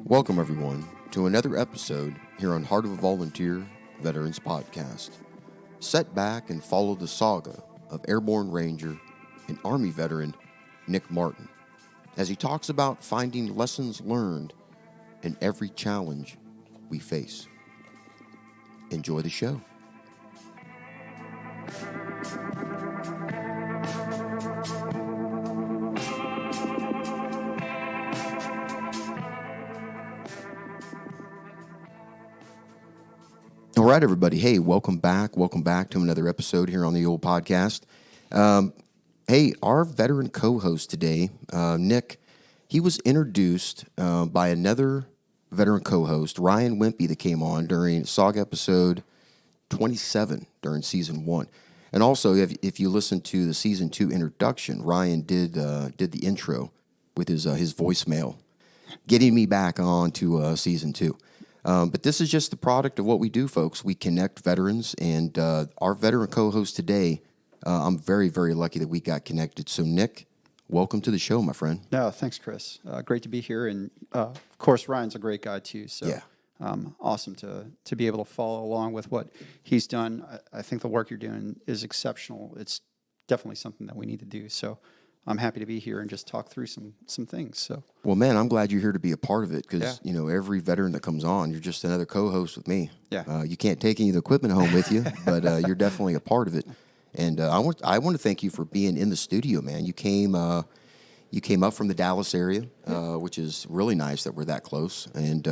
Welcome, everyone, to another episode here on Heart of a Volunteer Veterans Podcast. Sit back and follow the saga of Airborne Ranger and Army veteran Nick Martin as he talks about finding lessons learned in every challenge we face. Enjoy the show. All right, everybody. Hey, welcome back. Welcome back to another episode here on the old podcast. Hey, our veteran co-host today, Nick, he was introduced by another veteran co-host, Ryan Wimpy, that came on during Saga episode 27 during season 1. And also, if you listen to the season 2 introduction, Ryan did the intro with his voicemail, getting me back on to season 2. But this is just the product of what we do, folks. We connect veterans, and our veteran co-host today, I'm very, very lucky that we got connected. So, Nick, welcome to the show, my friend. No, thanks, Chris. Great to be here. And, of course, Ryan's a great guy, too. So, yeah. Awesome to be able to follow along with what he's done. I think the work you're doing is exceptional. It's definitely something that we need to do. So, I'm happy to be here and just talk through some things. So, well, man, I'm glad you're here to be a part of it because, you know, every veteran that comes on, you're just another co-host with me. Yeah. You can't take any of the equipment home with you, but you're definitely a part of it. And I want to thank you for being in the studio, man. You came up from the Dallas area, which is really nice that we're that close, and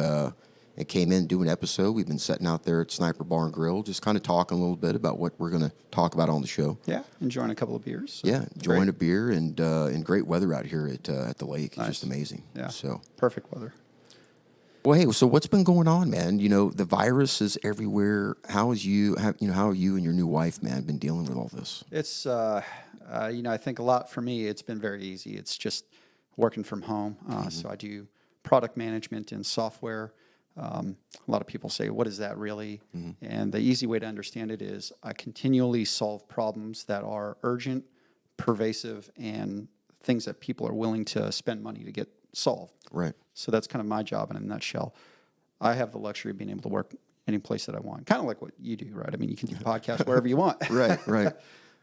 came in to do an episode. We've been sitting out there at Sniper Bar and Grill, just kind of talking a little bit about what we're going to talk about on the show. Yeah, enjoying a couple of beers. So yeah, enjoying a beer and great weather out here at the lake. It's nice. just amazing. Yeah, so perfect weather. Well, hey, so what's been going on, man? You know, the virus is everywhere. How are you and your new wife, man, been dealing with all this? It's, I think a lot for me, it's been very easy. It's just working from home. So I do product management and software. A lot of people say, what is that really? Mm-hmm. And the easy way to understand it is I continually solve problems that are urgent, pervasive, and things that people are willing to spend money to get solved. Right. So that's kind of my job in a nutshell. I have the luxury of being able to work any place that I want, kind of like what you do, right? I mean, you can do podcasts wherever you want. Right.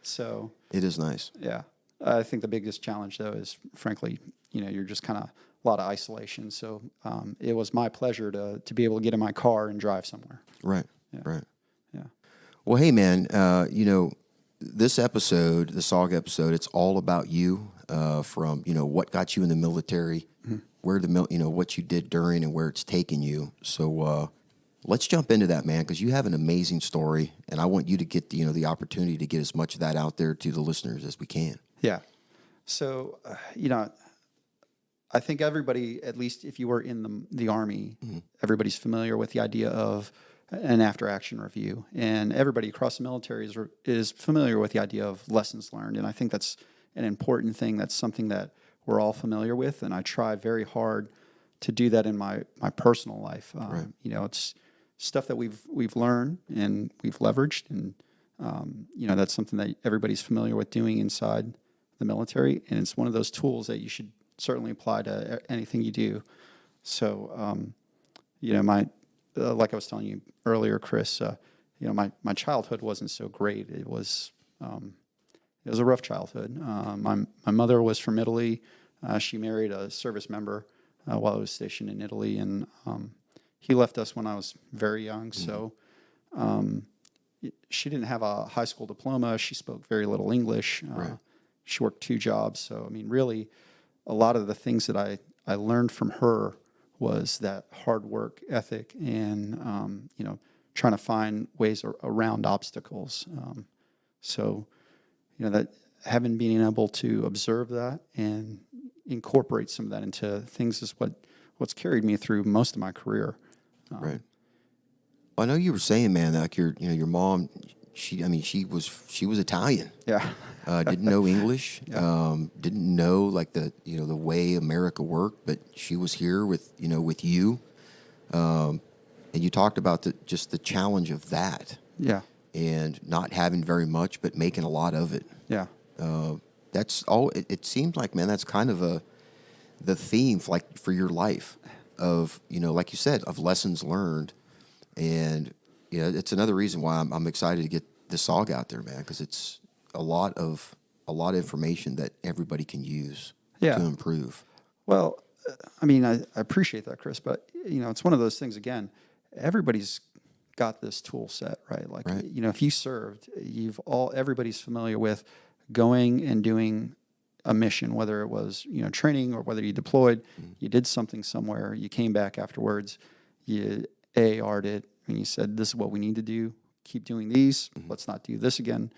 So it is nice. Yeah. I think the biggest challenge, though, is, frankly, you're just kind of a lot of isolation. So it was my pleasure to be able to get in my car and drive somewhere. Right. Yeah. Right. Yeah. Well, hey, man, this episode, the Saga episode, it's all about you from, what got you in the military, where what you did during and where it's taken you. So let's jump into that, man, because you have an amazing story, and I want you to get the opportunity to get as much of that out there to the listeners as we can. Yeah. So, I think everybody, at least if you were in the Army, everybody's familiar with the idea of an after-action review. And everybody across the military is familiar with the idea of lessons learned. And I think that's an important thing. That's something that we're all familiar with. And I try very hard to do that in my personal life. Right. It's stuff that we've learned and we've leveraged. And, that's something that everybody's familiar with doing inside the military. And it's one of those tools that you should certainly apply to anything you do. So, like I was telling you earlier, Chris, my childhood wasn't so great. It was a rough childhood. My mother was from Italy. She married a service member while I was stationed in Italy, and he left us when I was very young. So she didn't have a high school diploma. She spoke very little English. Right. She worked 2 jobs. So, I mean, really, a lot of the things that I learned from her was that hard work ethic and, trying to find ways around obstacles. That having been able to observe that and incorporate some of that into things is what's carried me through most of my career. Right. Well, I know you were saying, man, like your mom, she was Italian. Yeah. Didn't know English. Yeah. Didn't know like the way America worked, but she was here with you. And you talked about the challenge of that. Yeah. And not having very much, but making a lot of it. Yeah. That's all. It seems like, man, that's kind of the theme for your life. of, like you said, of lessons learned. And, it's another reason why I'm excited to get the Saga out there, man, because it's a lot of information that everybody can use to improve. Well, I mean, I appreciate that, Chris, but, it's one of those things, again, everybody's got this tool set, right? Like, Right. If you served, everybody's familiar with going and doing a mission, whether it was, training or whether you deployed, you did something somewhere, you came back afterwards, you AAR'd it, and you said, this is what we need to do, keep doing these, let's not do this again.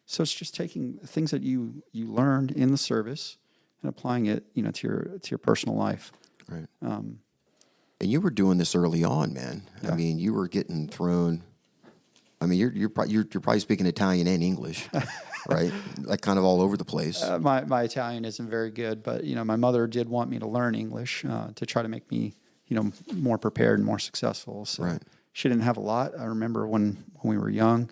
So it's just taking things that you learned in the service and applying it, to your personal life. Right. And you were doing this early on, man. Yeah. I mean, you were getting thrown. I mean, you're probably speaking Italian and English, right? Like kind of all over the place. My Italian isn't very good, but my mother did want me to learn English to try to make me more prepared and more successful. So Right. she didn't have a lot. I remember when we were young,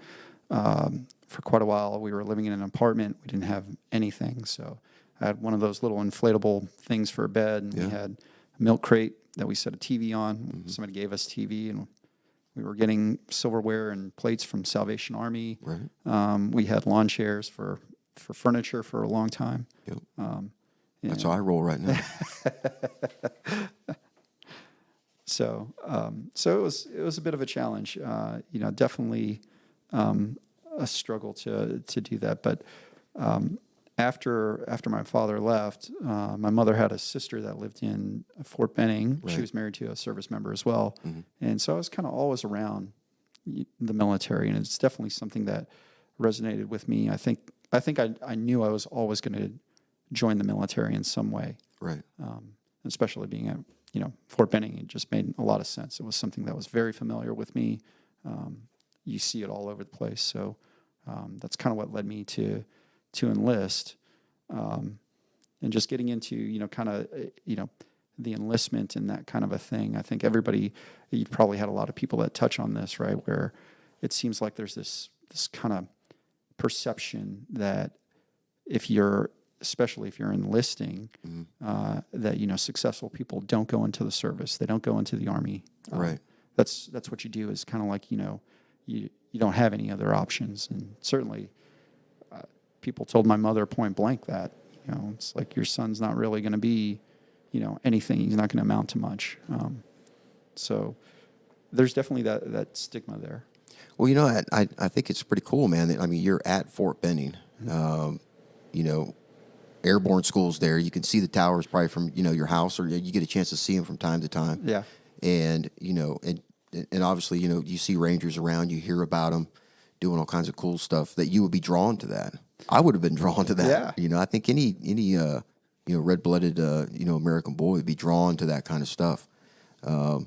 for quite a while, we were living in an apartment. We didn't have anything, so I had one of those little inflatable things for a bed, and we had a milk crate that we set a TV on. Somebody gave us TV, and we were getting silverware and plates from Salvation Army. Right. We had lawn chairs for furniture for a long time. Yep. That's how I roll right now. So it was a bit of a challenge. Definitely a struggle to do that. But after my father left, my mother had a sister that lived in Fort Benning. Right. She was married to a service member as well, and so I was kind of always around the military, and it's definitely something that resonated with me. I think I knew I was always going to join the military in some way. Right. Especially being at Fort Benning, it just made a lot of sense. It was something that was very familiar with me. You see it all over the place. So that's kind of what led me to enlist, and just getting into the enlistment and that kind of a thing. I think you've probably had a lot of people that touch on this, right? Where it seems like there's this kind of perception that especially if you're enlisting, that successful people don't go into the service, they don't go into the Army. Right. That's what you do. Is kind of like you don't have any other options. And certainly, people told my mother point blank that it's like your son's not really going to be anything. He's not going to amount to much. So there's definitely that stigma there. Well, I think it's pretty cool, man. I mean, you're at Fort Benning. Airborne school's there. You can see the towers probably from your house, or you get a chance to see them from time to time. Yeah. And and obviously you see Rangers around. You hear about them doing all kinds of cool stuff. That you would be drawn to that. I would have been drawn to that. Yeah. I think any red-blooded American boy would be drawn to that kind of stuff. And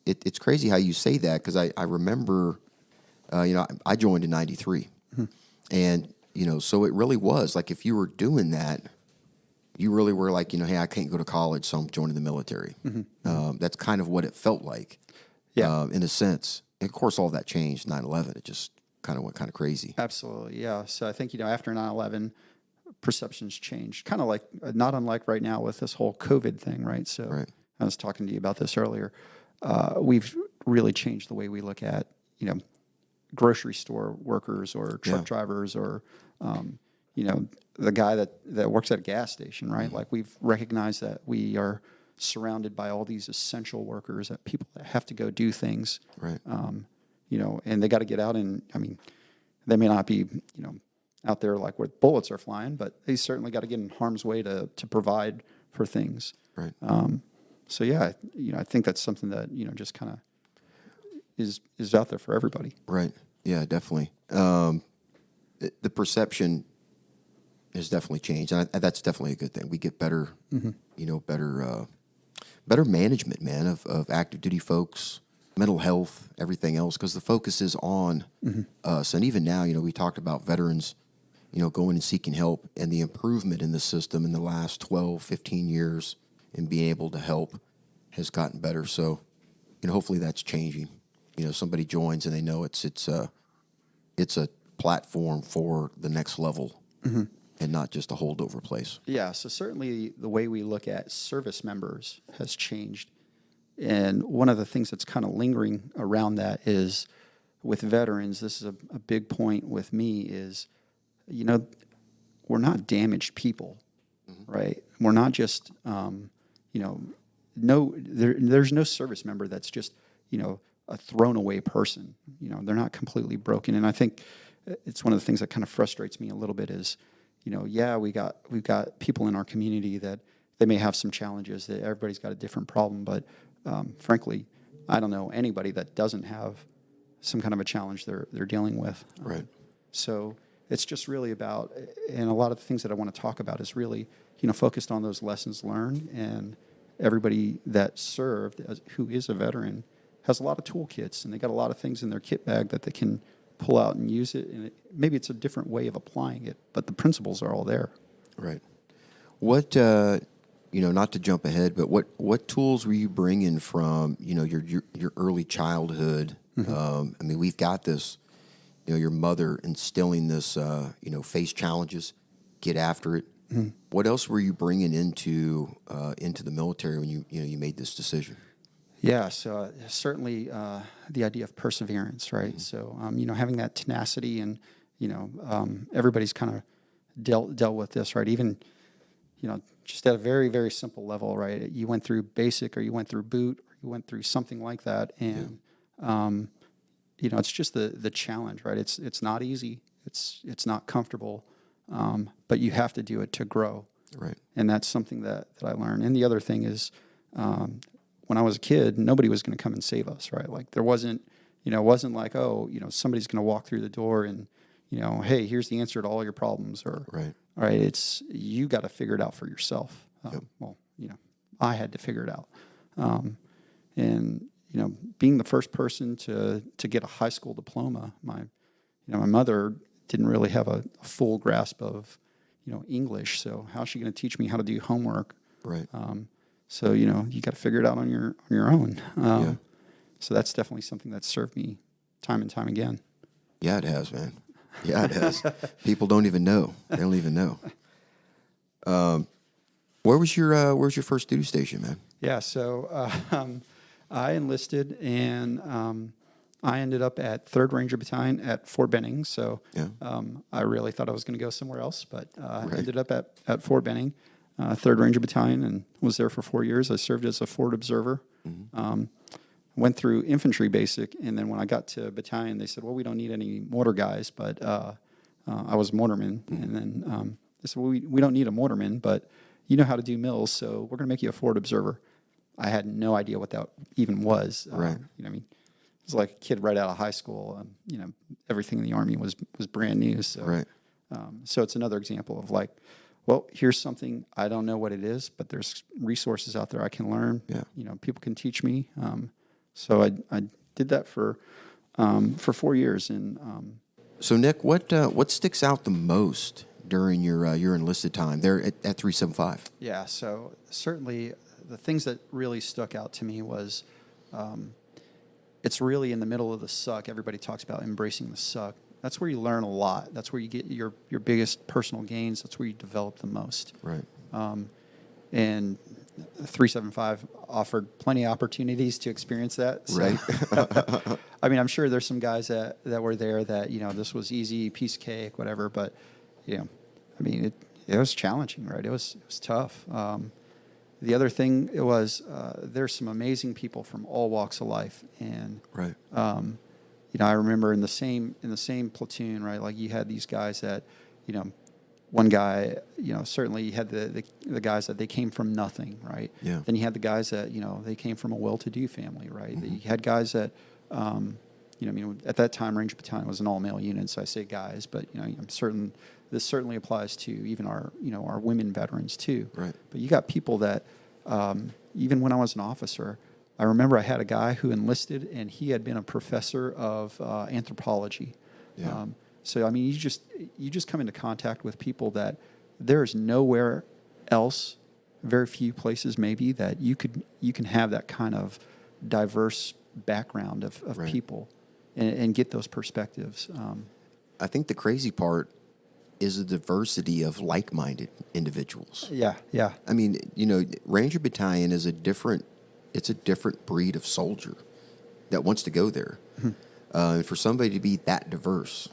it's crazy how you say that, because I remember I joined in '93, and so it really was like, if you were doing that, you really were like, hey, I can't go to college, so I'm joining the military. That's kind of what it felt like, in a sense. And of course, all that changed 9/11. It just kind of went kind of crazy. Absolutely, yeah. So I think after 9/11, perceptions changed, kind of like not unlike right now with this whole COVID thing, right? So Right. I was talking to you about this earlier. We've really changed the way we look at grocery store workers or truck drivers, or the guy that works at a gas station, right? Like, we've recognized that we are surrounded by all these essential workers, that people that have to go do things, Right. And they got to get out, and they may not be out there like where bullets are flying, but they certainly got to get in harm's way to provide for things. Right. So yeah, I think that's something that just kind of is out there for everybody. Right. Yeah, definitely. The perception has definitely changed, and that's definitely a good thing. We get better, better management, man, of active duty folks, mental health, everything else, because the focus is on us. And even now, we talked about veterans, going and seeking help, and the improvement in the system in the last 12, 15 years in being able to help has gotten better. So, hopefully that's changing. Somebody joins and they know it's a platform for the next level. and not just a holdover place. Yeah, so certainly the way we look at service members has changed. And one of the things that's kind of lingering around that is with veterans, this is a big point with me is, we're not damaged people, right? We're not just, there's no service member that's just, a thrown away person. They're not completely broken. And I think it's one of the things that kind of frustrates me a little bit is, we've got people in our community that they may have some challenges, that everybody's got a different problem, but frankly, I don't know anybody that doesn't have some kind of a challenge they're dealing with. Right. So it's just really about, and a lot of the things that I want to talk about is really, focused on those lessons learned, and everybody that served, who is a veteran, has a lot of toolkits, and they got a lot of things in their kit bag that they can pull out and use it. And maybe it's a different way of applying it, but the principles are all there. Right. What, not to jump ahead, but what tools were you bringing from, your early childhood? Mm-hmm. We've got this, your mother instilling this, face challenges, get after it. Mm-hmm. What else were you bringing into the military when you made this decision? Yeah, so certainly the idea of perseverance, right? Mm-hmm. So, having that tenacity, and, everybody's kind of dealt with this, right? Even, just at a very, very simple level, right? You went through basic, or you went through boot, or you went through something like that, and, it's just the challenge, right? It's not easy. It's not comfortable, but you have to do it to grow. Right. And that's something that I learned. And the other thing is, when I was a kid, nobody was going to come and save us, right? Like there wasn't, it wasn't like, somebody's going to walk through the door and, hey, here's the answer to all your problems, or, right. All right, it's, you got to figure it out for yourself. Yep. Well, I had to figure it out. And, being the first person to get a high school diploma, my mother didn't really have a full grasp of, English. So how's she going to teach me how to do homework? Right. So, you got to figure it out on your own. So that's definitely something that's served me time and time again. Yeah, it has, man. Yeah, it has. People don't even know. They don't even know. Where was your first duty station, man? Yeah, so I enlisted, and I ended up at 3rd Ranger Battalion at Fort Benning. So I really thought I was going to go somewhere else, but I ended up at Fort Benning, 3rd Ranger Battalion, and was there for 4 years. I served as a forward observer. Mm-hmm. Went through infantry basic, and then when I got to battalion, they said, well, we don't need any mortar guys, but I was a mortarman. Mm-hmm. And then they said, well, we don't need a mortarman, but you know how to do mills, so we're going to make you a forward observer. I had no idea what that even was. Right. It was like a kid right out of high school. Everything in the Army was brand new. So, right. So it's another example of like, well, here's something, I don't know what it is, but there's resources out there I can learn. Yeah. People can teach me. So I did that for 4 years. And so Nick, what sticks out the most during your enlisted time there at 375? Yeah. So certainly the things that really stuck out to me was, it's really in the middle of the suck. Everybody talks about embracing the suck. That's where you learn a lot. That's where you get your biggest personal gains. That's where you develop the most. Right. And 375 offered plenty of opportunities to experience that. So, right. I'm sure there's some guys that were there that, this was easy, piece of cake, whatever. But, it was challenging, right? It was tough. The other thing was there's some amazing people from all walks of life. And, right. I remember in the same platoon, right? Like you had these guys that, one guy, certainly you had the guys that they came from nothing, right? Yeah. Then you had the guys that, they came from a well-to-do family, right? Mm-hmm. You had guys that, at that time, Ranger Battalion was an all-male unit, so I say guys, but, I'm certain this certainly applies to even our women veterans too. Right. But you got people that, even when I was an officer, I remember I had a guy who enlisted, and he had been a professor of anthropology. Yeah. So you just come into contact with people that there is nowhere else, very few places maybe, that you can have that kind of diverse background of right. people and get those perspectives. I think the crazy part is a diversity of like-minded individuals. Yeah, yeah. I mean, Ranger Battalion is a different breed of soldier that wants to go there. And for somebody to be that diverse,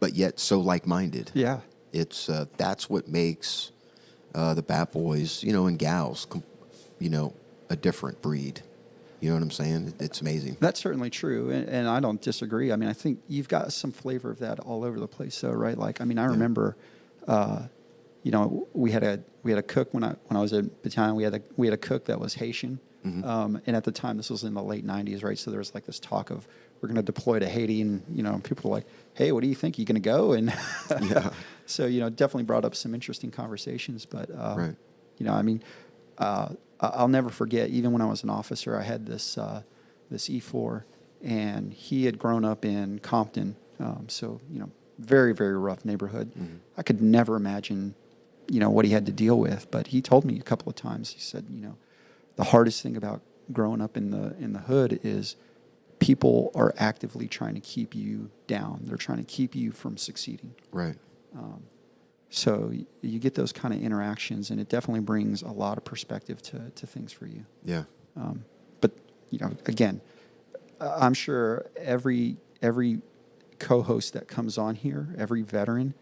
but yet so like-minded, Yeah. it's that's what makes the Bat Boys, and gals, a different breed. You know what I'm saying? It's amazing. That's certainly true, and I don't disagree. I mean, I think you've got some flavor of that all over the place, though, right? Like, I mean, I remember, we had a cook when I was in battalion. We had a cook that was Haitian, and at the time, this was in the late '90s, right? So there was like this talk of we're going to deploy to Haiti, and people were like, "Hey, what do you think? You going to go?" And so definitely brought up some interesting conversations. But Right. I mean. I'll never forget, even when I was an officer, I had this E4, and he had grown up in Compton, so very, very rough neighborhood. I could never imagine, what he had to deal with, but he told me a couple of times. He said, the hardest thing about growing up in the hood is people are actively trying to keep you down. They're trying to keep you from succeeding. Right. So you get those kind of interactions, and it definitely brings a lot of perspective to things for you. Yeah. But again, I'm sure every co-host that comes on here, every veteran,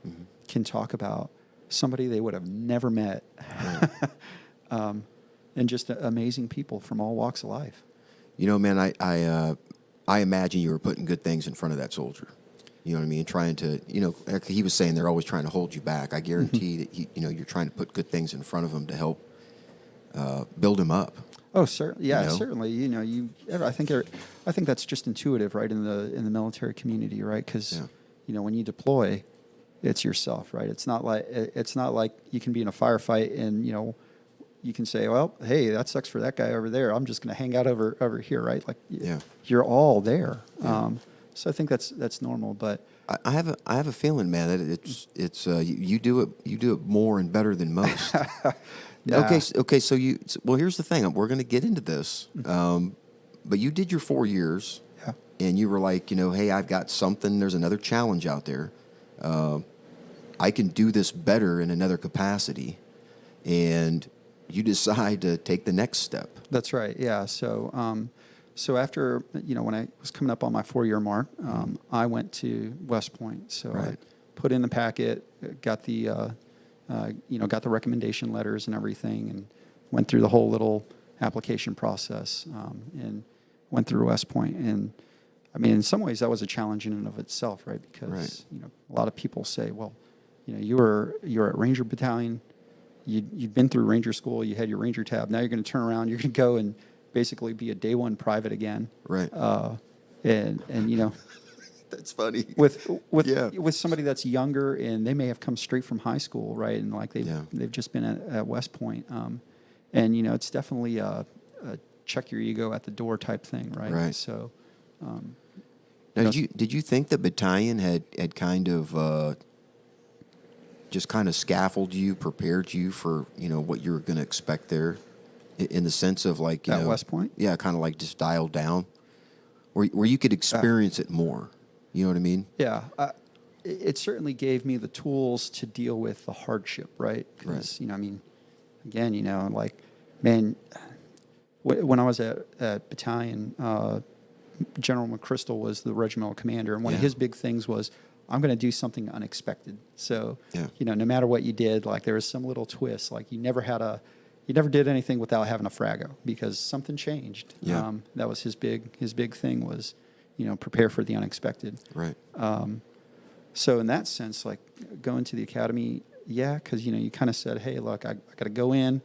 can talk about somebody they would have never met, Right. and just amazing people from all walks of life. Man, I imagine you were putting good things in front of that soldier. You know what I mean? Trying to, like he was saying, they're always trying to hold you back. I guarantee that you're trying to put good things in front of him to help build him up. Oh, certainly. Yeah, certainly. I think that's just intuitive, right? In the military community, right? Because when you deploy, it's yourself, right? It's not like you can be in a firefight and you can say, well, hey, that sucks for that guy over there. I'm just going to hang out over here, right? Like, you're all there. Yeah. So I think that's normal, but I have a feeling, man, that it's you do it more and better than most. Nah. Okay. So here's the thing. We're going to get into this, but you did your 4 years, and you were like, hey, I've got something. There's another challenge out there. I can do this better in another capacity, and you decide to take the next step. That's right. Yeah. So after, when I was coming up on my 4-year mark, I went to West Point. So Right. I put in the packet, got the recommendation letters and everything, and went through the whole little application process, and went through West Point. And I mean, in some ways that was a challenge in and of itself, right? Because, a lot of people say, well, you were at Ranger Battalion, you'd been through Ranger School, you had your Ranger tab, now you're going to turn around, you're going to go and basically be a day one private again. Right. And That's funny. With somebody that's younger, and they may have come straight from high school, right? And like they've just been at West Point. And it's definitely a check your ego at the door type thing, right? Right. So now, did you think the battalion had kind of just kind of scaffolded you, prepared you for what you were going to expect there? In the sense of like, at West Point? Yeah, kind of like just dialed down, where you could experience it more. You know what I mean? Yeah. It certainly gave me the tools to deal with the hardship, right? Because, again, like, man, when I was at battalion, General McChrystal was the regimental commander, and one of his big things was, I'm going to do something unexpected. So, no matter what you did, like there was some little twist, like you never did anything without having a frago because something changed. Yeah. That was his big thing was, prepare for the unexpected. Right. So in that sense, like going to the academy, because you kind of said, hey, look, I got to go in.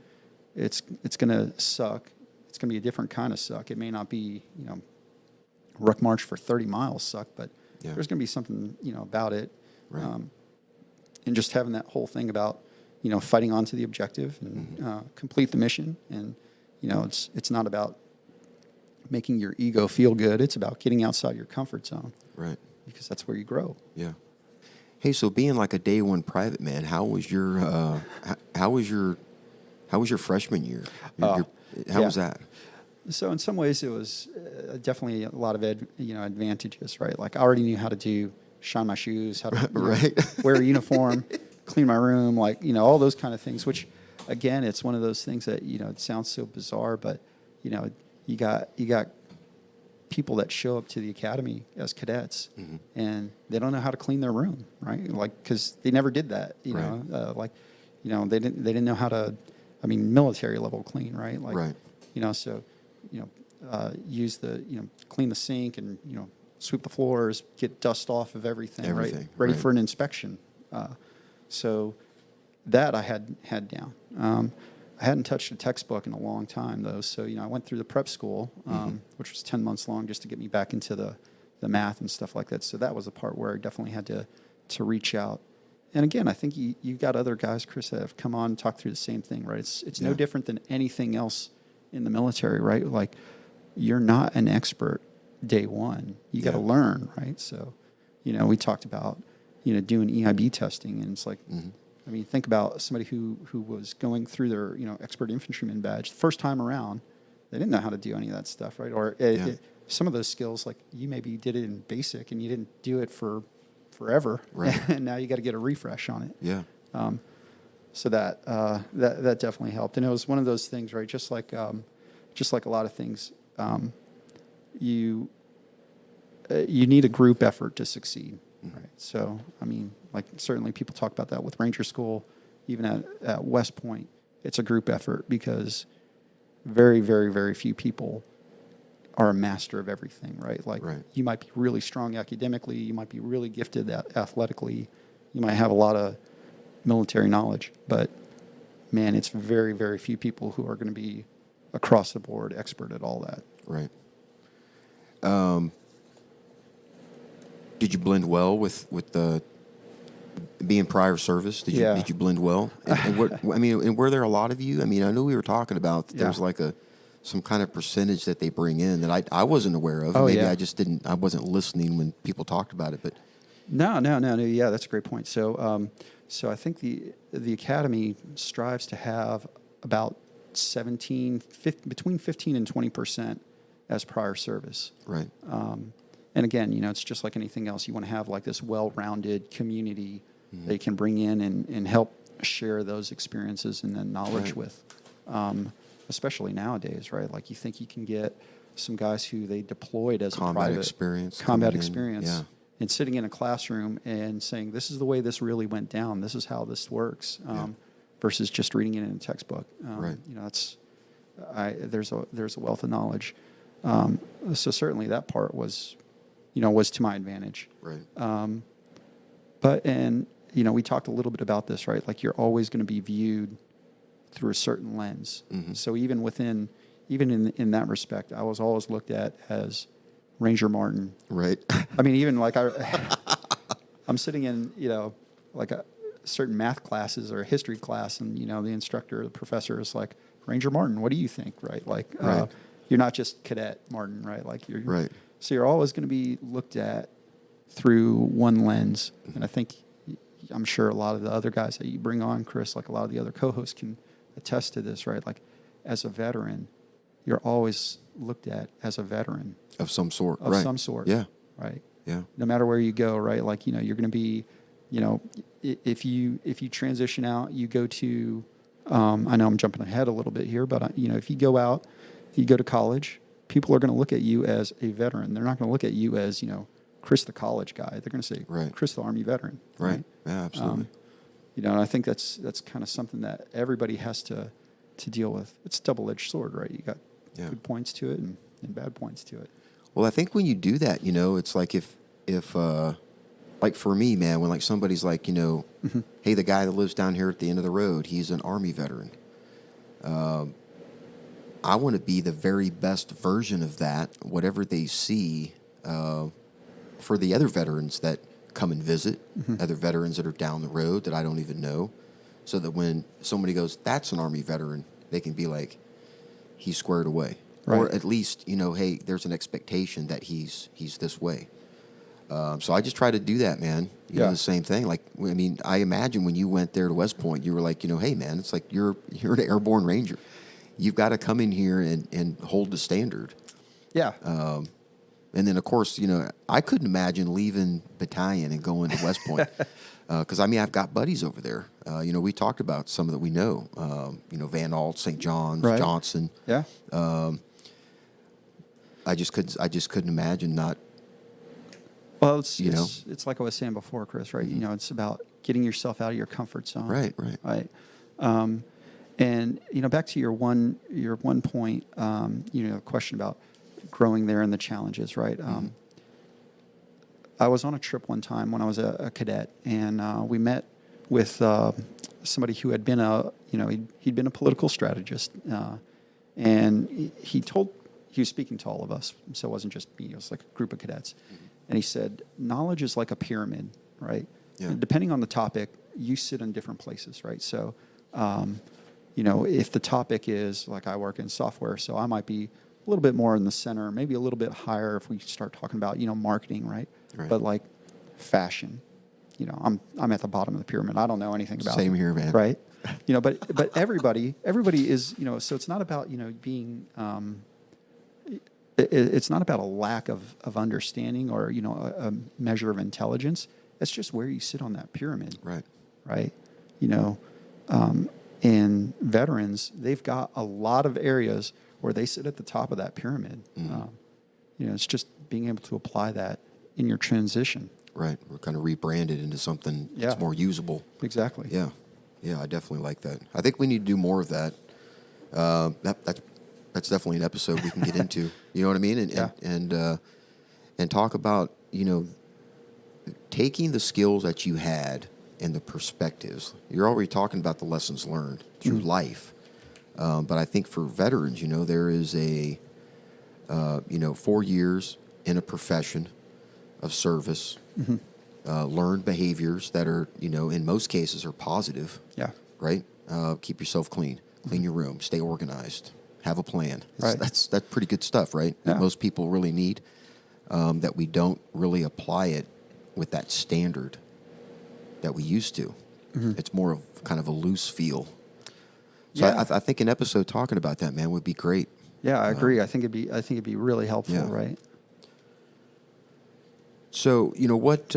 It's going to suck. It's going to be a different kind of suck. It may not be ruck march for 30 miles suck, but there's going to be something about it. Right. And just having that whole thing about fighting on to the objective and complete the mission. And, it's not about making your ego feel good. It's about getting outside your comfort zone. Right. Because that's where you grow. Yeah. Hey, so being like a day one private man, how was your freshman year? How was that? So in some ways it was definitely a lot of advantages, right? Like I already knew how to shine my shoes, how to wear a uniform. clean my room, like, all those kind of things, which, again, it's one of those things that, it sounds so bizarre, but, you got people that show up to the academy as cadets, and they don't know how to clean their room, right? Like, because they never did that, they didn't know how to, military level clean, right? Like, so, use clean the sink and, sweep the floors, get dust off of everything. Right? Ready for an inspection. So that I had down. I hadn't touched a textbook in a long time, though. So, I went through the prep school, which was 10 months long, just to get me back into the math and stuff like that. So that was a part where I definitely had to reach out. And again, I think you got other guys, Chris, that have come on and talked through the same thing, right? It's no different than anything else in the military, right? Like, you're not an expert day one. You got to learn, right? So, we talked about, doing EIB testing, and it's like, think about somebody who was going through their, expert infantryman badge. The first time around, they didn't know how to do any of that stuff, right? Or some of those skills, like, you maybe did it in basic and you didn't do it for forever, right? And now you got to get a refresh on it. Yeah. So that definitely helped, and it was one of those things, right? Just like a lot of things, you need a group effort to succeed, right? So, like, certainly people talk about that with Ranger School, even at West Point, it's a group effort, because very, very, very few people are a master of everything, right? Like, you might be really strong academically, you might be really gifted athletically, you might have a lot of military knowledge, but, man, it's very, very few people who are going to be across the board expert at all that. Right. Did you blend well with the being prior service? Did you blend well? And were there a lot of you? I know we were talking about that there was like some kind of percentage that they bring in that I wasn't aware of. Maybe I just I wasn't listening when people talked about it. But no. Yeah, that's a great point. So I think the academy strives to have about between 15 and 20% as prior service. Right. And again, it's just like anything else. You want to have like this well-rounded community that you can bring in and help share those experiences and then knowledge with, especially nowadays, right? Like, you think you can get some guys who they deployed as combat a experience, and sitting in a classroom and saying, this is the way this really went down. This is how this works, versus just reading it in a textbook. There's a wealth of knowledge. So certainly that part was to my advantage. Right. We talked a little bit about this, right? Like, you're always going to be viewed through a certain lens. So even in that respect, I was always looked at as Ranger Martin. Right. Even like I'm sitting in, like a certain math classes or a history class, and, the instructor, the professor is like, Ranger Martin, what do you think? Right. Like, you're not just Cadet Martin, right? Like, you're right. So you're always going to be looked at through one lens. And I'm sure a lot of the other guys that you bring on, Chris, like a lot of the other co-hosts can attest to this, right? Like, as a veteran, you're always looked at as a veteran. Of some sort. Of some sort. Yeah. Right. Yeah. No matter where you go, right? Like, you're going to be, if you transition out, you go to, I know I'm jumping ahead a little bit here, but, if you go out, you go to college, people are going to look at you as a veteran. They're not going to look at you as, Chris the college guy. They're going to say, Chris the Army veteran. Right. Yeah, absolutely. And I think that's kind of something that everybody has to deal with. It's a double-edged sword, right? You got good points to it and bad points to it. Well, I think when you do that, it's like if like for me, man, when like somebody's like, hey, the guy that lives down here at the end of the road, he's an Army veteran. I want to be the very best version of that, whatever they see, for the other veterans that come and visit, other veterans that are down the road that I don't even know, so that when somebody goes, that's an Army veteran, they can be like, he's squared away. Right. Or at least, hey, there's an expectation that he's this way. So I just try to do that, man. The same thing. Like, I imagine when you went there to West Point, you were like, hey, man, it's like you're an Airborne Ranger. You've got to come in here and hold the standard. Yeah. And then, of course, I couldn't imagine leaving battalion and going to West Point. Because, I've got buddies over there. We talked about some that we know. Van Alt, St. John's, Right. Johnson. Yeah. I just couldn't imagine not. Well, it's like I was saying before, Chris, right? Mm-hmm. It's about getting yourself out of your comfort zone. Right. And back to your one point, question about growing there and the challenges, right? Mm-hmm. I was on a trip one time when I was a cadet, and we met with somebody who had been he'd been a political strategist, and he was speaking to all of us, so it wasn't just me; it was like a group of cadets, and he said, "Knowledge is like a pyramid, right? Yeah. And depending on the topic, you sit in different places, right? So, if the topic is like I work in software, so I might be a little bit more in the center, maybe a little bit higher if we start talking about marketing, right? Right. But like fashion, I'm at the bottom of the pyramid. I don't know anything about Same it, here, man. right? But everybody is so it's not about being it's not about a lack of understanding or a measure of intelligence. It's just where you sit on that pyramid, Right. And veterans, they've got a lot of areas where they sit at the top of that pyramid. Mm-hmm. It's just being able to apply that in your transition. Right. We're kind of rebranded into something that's more usable. Exactly. Yeah. Yeah, I definitely like that. I think we need to do more of that. That's definitely an episode we can get into. You know what I mean? And talk about, taking the skills that you had and the perspectives. You're already talking about the lessons learned through life. But I think for veterans, there is 4 years in a profession of service, learned behaviors that are, in most cases are positive. Yeah. Right? Keep yourself clean your room, stay organized, have a plan. Right. That's pretty good stuff, right? Yeah. That most people really need, that we don't really apply it with that standard that we used to. It's more of kind of a loose feel. So I think an episode talking about that, man, would be great. Yeah, I agree. I think it'd be really helpful, right? So, what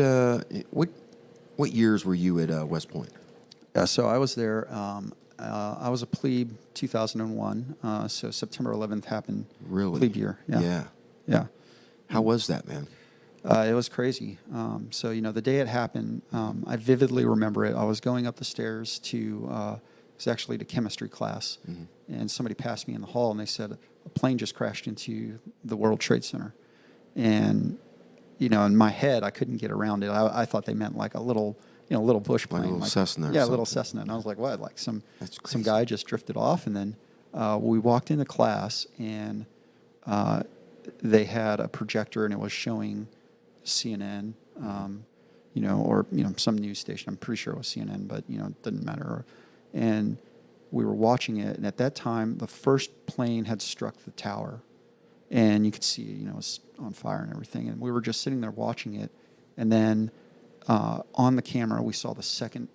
years were you at West Point? Yeah, so I was there. I was a plebe 2001. So September 11th happened. Really? Plebe year. Yeah. How was that, man? It was crazy. So the day it happened, I vividly remember it. I was going up the stairs to it was actually to chemistry class, and somebody passed me in the hall, and they said a plane just crashed into the World Trade Center, and in my head I couldn't get around it. I thought they meant like a little bush plane, like a little Cessna. Yeah, a little Cessna, and I was like, what? Like some guy just drifted off, and then we walked into class, and they had a projector, and it was showing CNN, or some news station. I'm pretty sure it was CNN, but it didn't matter. And we were watching it, and at that time, the first plane had struck the tower, and you could see it was on fire and everything. And we were just sitting there watching it, and then on the camera we saw the second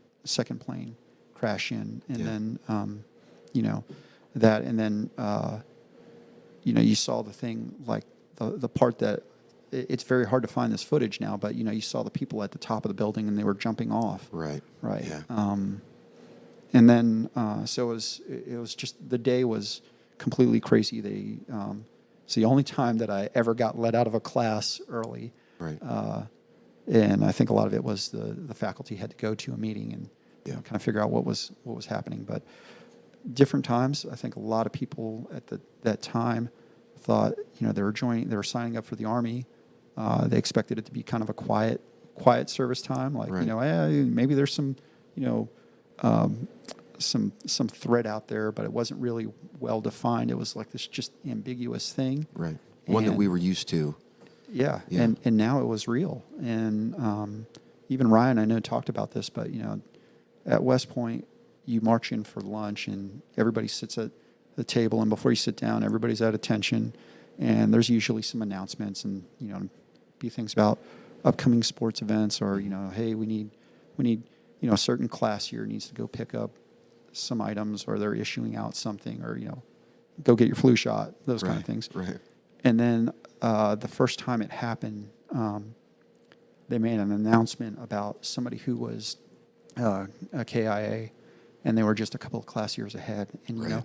plane crash in, and then that, and then you saw the thing like the part that. It's very hard to find this footage now, but you saw the people at the top of the building and they were jumping off. Right. Yeah. And then so it was just, the day was completely crazy. It's the only time that I ever got let out of a class early. Right. And I think a lot of it was the faculty had to go to a meeting and kind of figure out what was happening. But different times, I think a lot of people at that time thought, they were signing up for the Army. They expected it to be kind of a quiet service time, like maybe there's some some threat out there, but it wasn't really well defined. It was like this just ambiguous thing, right? One that we were used to. Yeah. And now it was real. And even Ryan, I know, talked about this, but at West Point, you march in for lunch, and everybody sits at the table, and before you sit down, everybody's at attention, and there's usually some announcements, and be things about upcoming sports events, or hey, we need a certain class here needs to go pick up some items, or they're issuing out something, or go get your flu shot, those kind of things. Right. And then the first time it happened, they made an announcement about somebody who was a KIA, and they were just a couple of class years ahead. And, you know,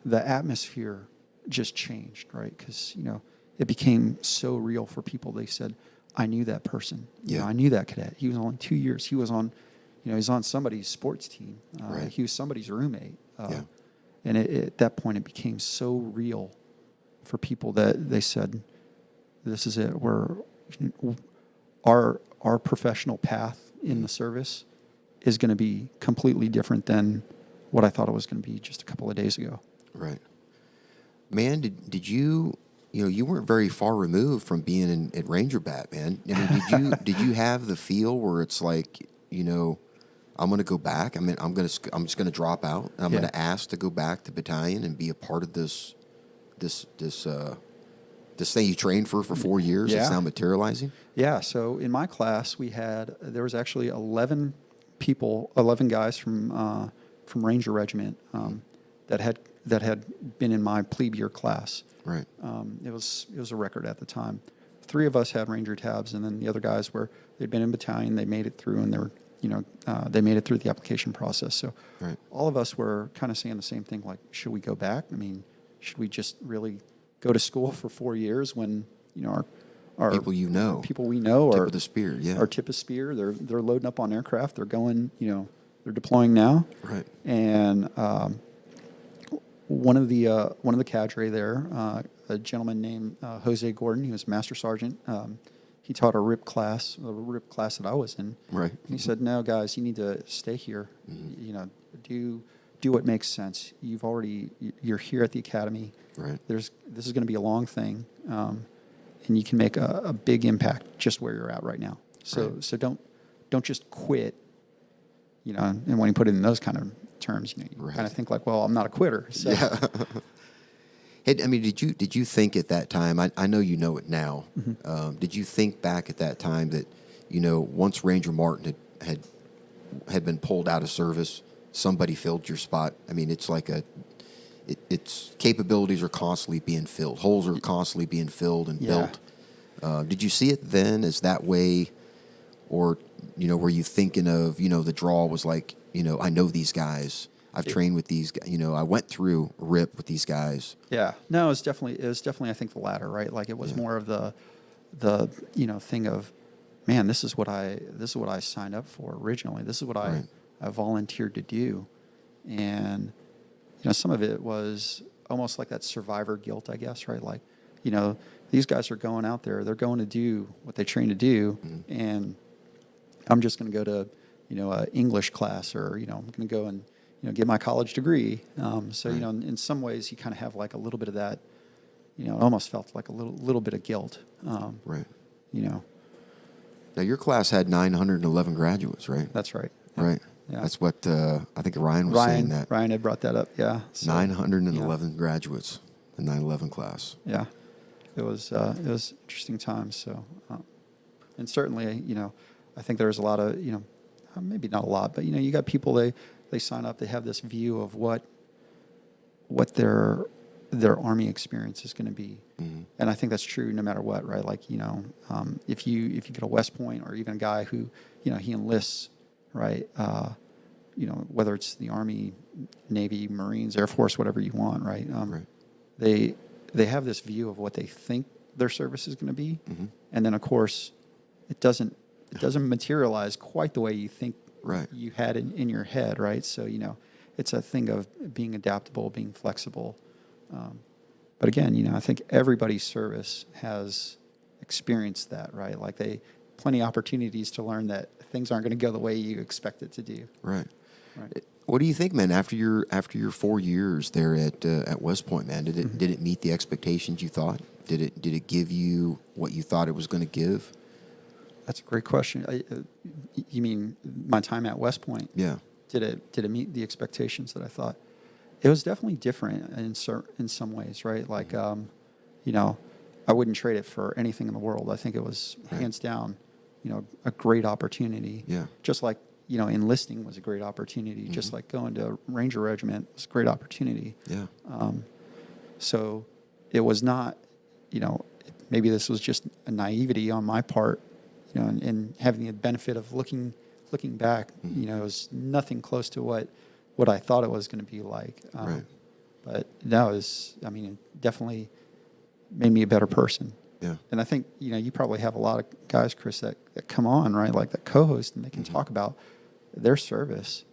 the atmosphere just changed, right? Because, you know, it became so real for people. They said, I knew that person. You know, I knew that cadet. He was only 2 years. He was on, you know, he's on somebody's sports team. He was somebody's roommate. And at that point, it became so real for people that they said, this is it. Our professional path in the service is going to be completely different than what I thought it was going to be just a couple of days ago. Right. Man, did you, you know, you weren't very far removed from being at Ranger Bat, man. I mean, did you have the feel where it's like, you know, I'm going to go back. I mean, I'm just going to drop out. I'm going to ask to go back to battalion and be a part of this thing you trained for 4 years. It's now materializing. Yeah. So in my class, there was actually 11 guys from Ranger Regiment that had been in my plebe year class. Right. It was a record at the time. 3 of us had Ranger tabs, and then the other guys they'd been in battalion. They made it through, and they were, you know, they made it through the application process. So all of us were kind of saying the same thing, like, should we go back? I mean, should we just really go to school for 4 years when, you know, our people we know tip of the spear, our tip of spear, they're loading up on aircraft, they're going, you know, they're deploying now. Right. And one of the cadre there, a gentleman named Jose Gordon, he was master sergeant. He taught a RIP class that I was in. Right. And he said, "No, guys, you need to stay here. Mm-hmm. You know, do what makes sense. You're here at the academy. Right. This is going to be a long thing, and you can make a big impact just where you're at right now. So don't just quit. You know, and when you put it in those kind of terms, you know, you kind of think like, well, I'm not a quitter. So. Yeah. Hey, I mean, did you think at that time? I know you know it now. Mm-hmm. Did you think back at that time that, you know, once Ranger Martin had been pulled out of service, somebody filled your spot? I mean, it's like its capabilities are constantly being filled. Holes are constantly being filled and built. Did you see it then as that way, or, you know, were you thinking of, you know, the draw was like, you know, I know these guys. I've trained with these guys. You know, I went through RIP with these guys. Yeah. No, it was definitely, I think, the latter, right? Like, it was more of the you know, thing of, man, this is what I signed up for originally. This is what I volunteered to do. And, you know, some of it was almost like that survivor guilt, I guess, right? Like, you know, these guys are going out there, they're going to do what they train to do, and I'm just going to go to, you know, an English class, or, you know, I'm going to go and, you know, get my college degree. So, you know, in some ways you kind of have like a little bit of that, you know, it almost felt like a little bit of guilt. Right. You know. Now, your class had 911 graduates, right? That's right. Yeah. Right. Yeah. That's what I think Ryan was saying that. Ryan had brought that up, yeah. So, 911 graduates, the 911 class. Yeah. It was interesting times. So, and certainly, you know, I think there's a lot of, you know, maybe not a lot, but, you know, you got people, they sign up, they have this view of what their Army experience is going to be. Mm-hmm. And I think that's true no matter what, right? Like, you know, if you go to West Point, or even a guy who, you know, he enlists, right? You know, whether it's the Army, Navy, Marines, Air Force, whatever you want, right? They have this view of what they think their service is going to be. Mm-hmm. And then, of course, it doesn't materialize quite the way you think you had in your head, right? So, you know, it's a thing of being adaptable, being flexible. But again, you know, I think everybody's service has experienced that, right? Like, plenty of opportunities to learn that things aren't going to go the way you expect it to do. Right. What do you think, man? After your 4 years there at West Point, man, did it meet the expectations you thought? Did it give you what you thought it was going to give? That's a great question. You mean my time at West Point? Yeah. Did it meet the expectations that I thought? It was definitely different in some ways, right? Like, you know, I wouldn't trade it for anything in the world. I think it was hands down, you know, a great opportunity. Yeah. Just like, you know, enlisting was a great opportunity. Mm-hmm. Just like going to Ranger Regiment was a great opportunity. Yeah. So it was not, you know, maybe this was just a naivety on my part, you know, and having the benefit of looking back, you know, it was nothing close to what I thought it was going to be like. Right. But no, it definitely made me a better person. Yeah. And I think, you know, you probably have a lot of guys, Chris, that come on, right, like that co-host, and they can talk about their service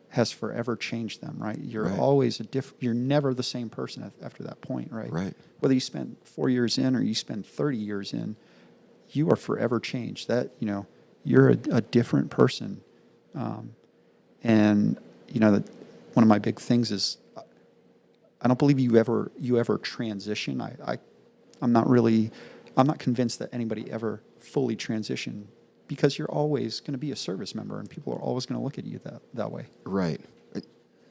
has forever changed them, right? You're always you're never the same person after that point, right? Right. Whether you spend 4 years in or you spend 30 years in, you are forever changed. That, you know, you're a different person. And, you know, one of my big things is I don't believe you ever transition. I'm not convinced that anybody ever fully transitioned, because you're always going to be a service member, and people are always going to look at you that way. Right.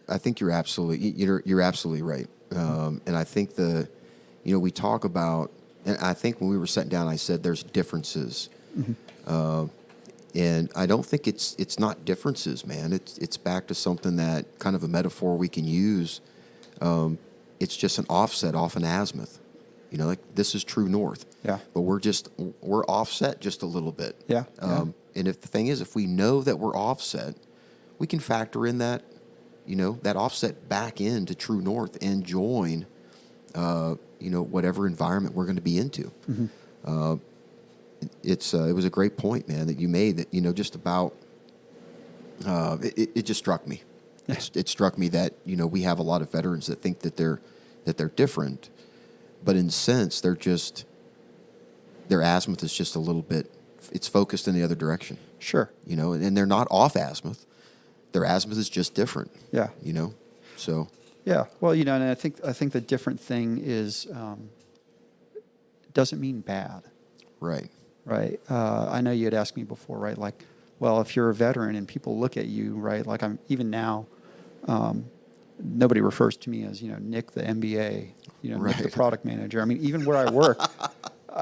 I think you're absolutely right. And I think we talk about, and I think when we were sitting down, I said there's differences. And I don't think it's not differences, man. It's back to something that kind of a metaphor we can use. It's just an offset off an azimuth. You know, like this is true north. Yeah. But we're offset just a little bit. Yeah. And if we know that we're offset, we can factor in that, you know, that offset back into true north and join, whatever environment we're going to be into. It was a great point, man, that you made, that, you know, just about, it just struck me. Yeah. It struck me that, you know, we have a lot of veterans that think that they're different, but in a sense, their azimuth is just a little bit, it's focused in the other direction. Sure. You know, and they're not off azimuth. Their azimuth is just different. Yeah. You know, so. Yeah. Well, you know, and I think the different thing is, doesn't mean bad. Right. Right. I know you had asked me before, right? Like, well, if you're a veteran and people look at you, right? Like even now, nobody refers to me as, you know, Nick the MBA, you know, Nick the product manager. I mean, even where I work,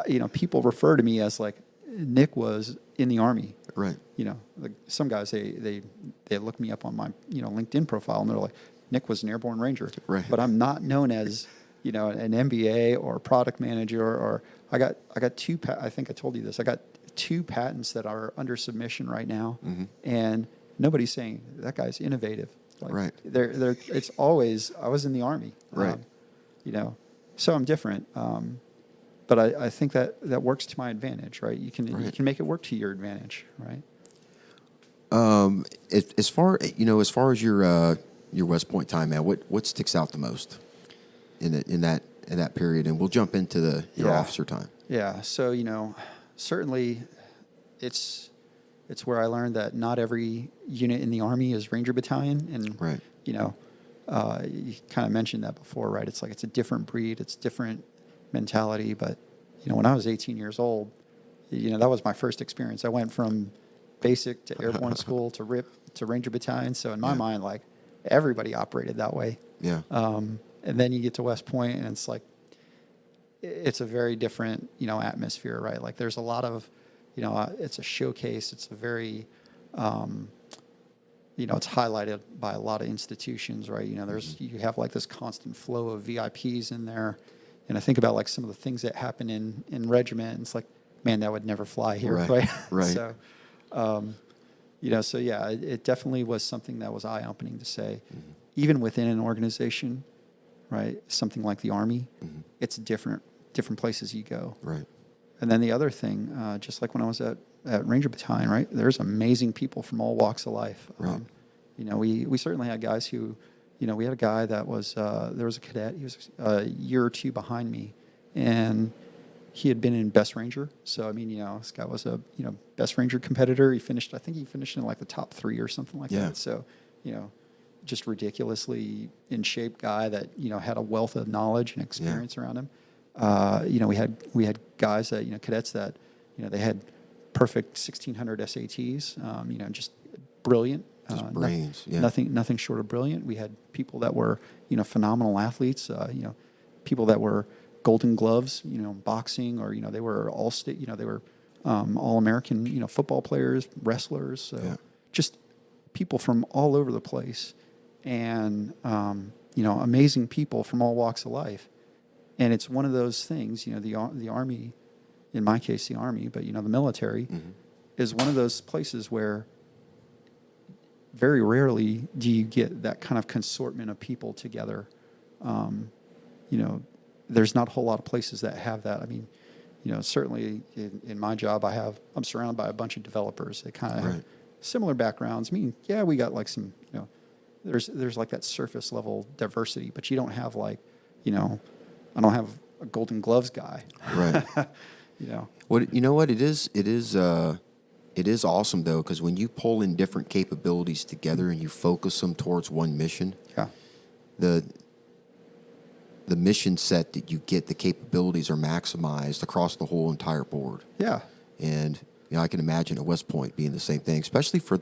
you know, people refer to me as like Nick was in the Army. Right. You know, like some guys, they look me up on my, you know, LinkedIn profile, and they're like, Nick was an Airborne Ranger. Right. But I'm not known as, you know, an MBA or product manager, or I got two, I think I told you this, I got 2 patents that are under submission right now, and nobody's saying that guy's innovative. Like, right. It's always, I was in the Army. Right. You know, so I'm different. But I think that works to my advantage, right? You can make it work to your advantage, right? As far as your West Point time, man, what sticks out the most in that period? And we'll jump into your officer time. Yeah. So, you know, certainly it's where I learned that not every unit in the Army is Ranger Battalion. And, you know, you kind of mentioned that before, right? It's like it's a different breed. It's different mentality. But, you know, when I was 18 years old, you know, that was my first experience. I went from basic to airborne school to RIP to Ranger Battalion. So in my mind, like, everybody operated that way. Yeah. And then you get to West Point, and it's like, it's a very different, you know, atmosphere, right? Like there's a lot of, you know, it's a showcase. It's a very, you know, it's highlighted by a lot of institutions, right? You know, you have like this constant flow of VIPs in there. And I think about like some of the things that happen in regiment, and it's like, man, that would never fly here, right? Right. So, you know, so yeah, it definitely was something that was eye-opening to say, even within an organization, right? Something like the Army, it's different places you go. Right. And then the other thing, just like when I was at Ranger Battalion, right? There's amazing people from all walks of life. Right. You know, we certainly had guys who, you know, we had a guy that was, there was a cadet, he was a year or 2 behind me, and he had been in Best Ranger. So, I mean, you know, this guy was a, you know, Best Ranger competitor. I think he finished in like the top 3 or something like that. So, you know, just ridiculously in shape guy that, you know, had a wealth of knowledge and experience around him. You know, we had guys that, you know, cadets that, you know, they had perfect 1600 SATs, you know, just brilliant. Just brains. Nothing short of brilliant. We had people that were, you know, phenomenal athletes, you know, people that were Golden Gloves, you know, boxing, or, you know, they were all state, you know, they were All-American, you know, football players, wrestlers. So just people from all over the place, and, you know, amazing people from all walks of life. And it's one of those things, you know, the Army, in my case, the Army, but, the military is one of those places where very rarely do you get that kind of consortment of people together. There's not a whole lot of places that have that. I mean, certainly in my job, I'm surrounded by a bunch of developers that kind of have similar backgrounds. I mean, yeah, we got like some, there's like that surface level diversity, but you don't have like, I don't have a Golden Gloves guy. Right. What you know what it is awesome though, because when you pull in different capabilities together and you focus them towards one mission, the mission set that you get, the capabilities are maximized across the whole entire board. Yeah. And I can imagine at West Point being the same thing, especially for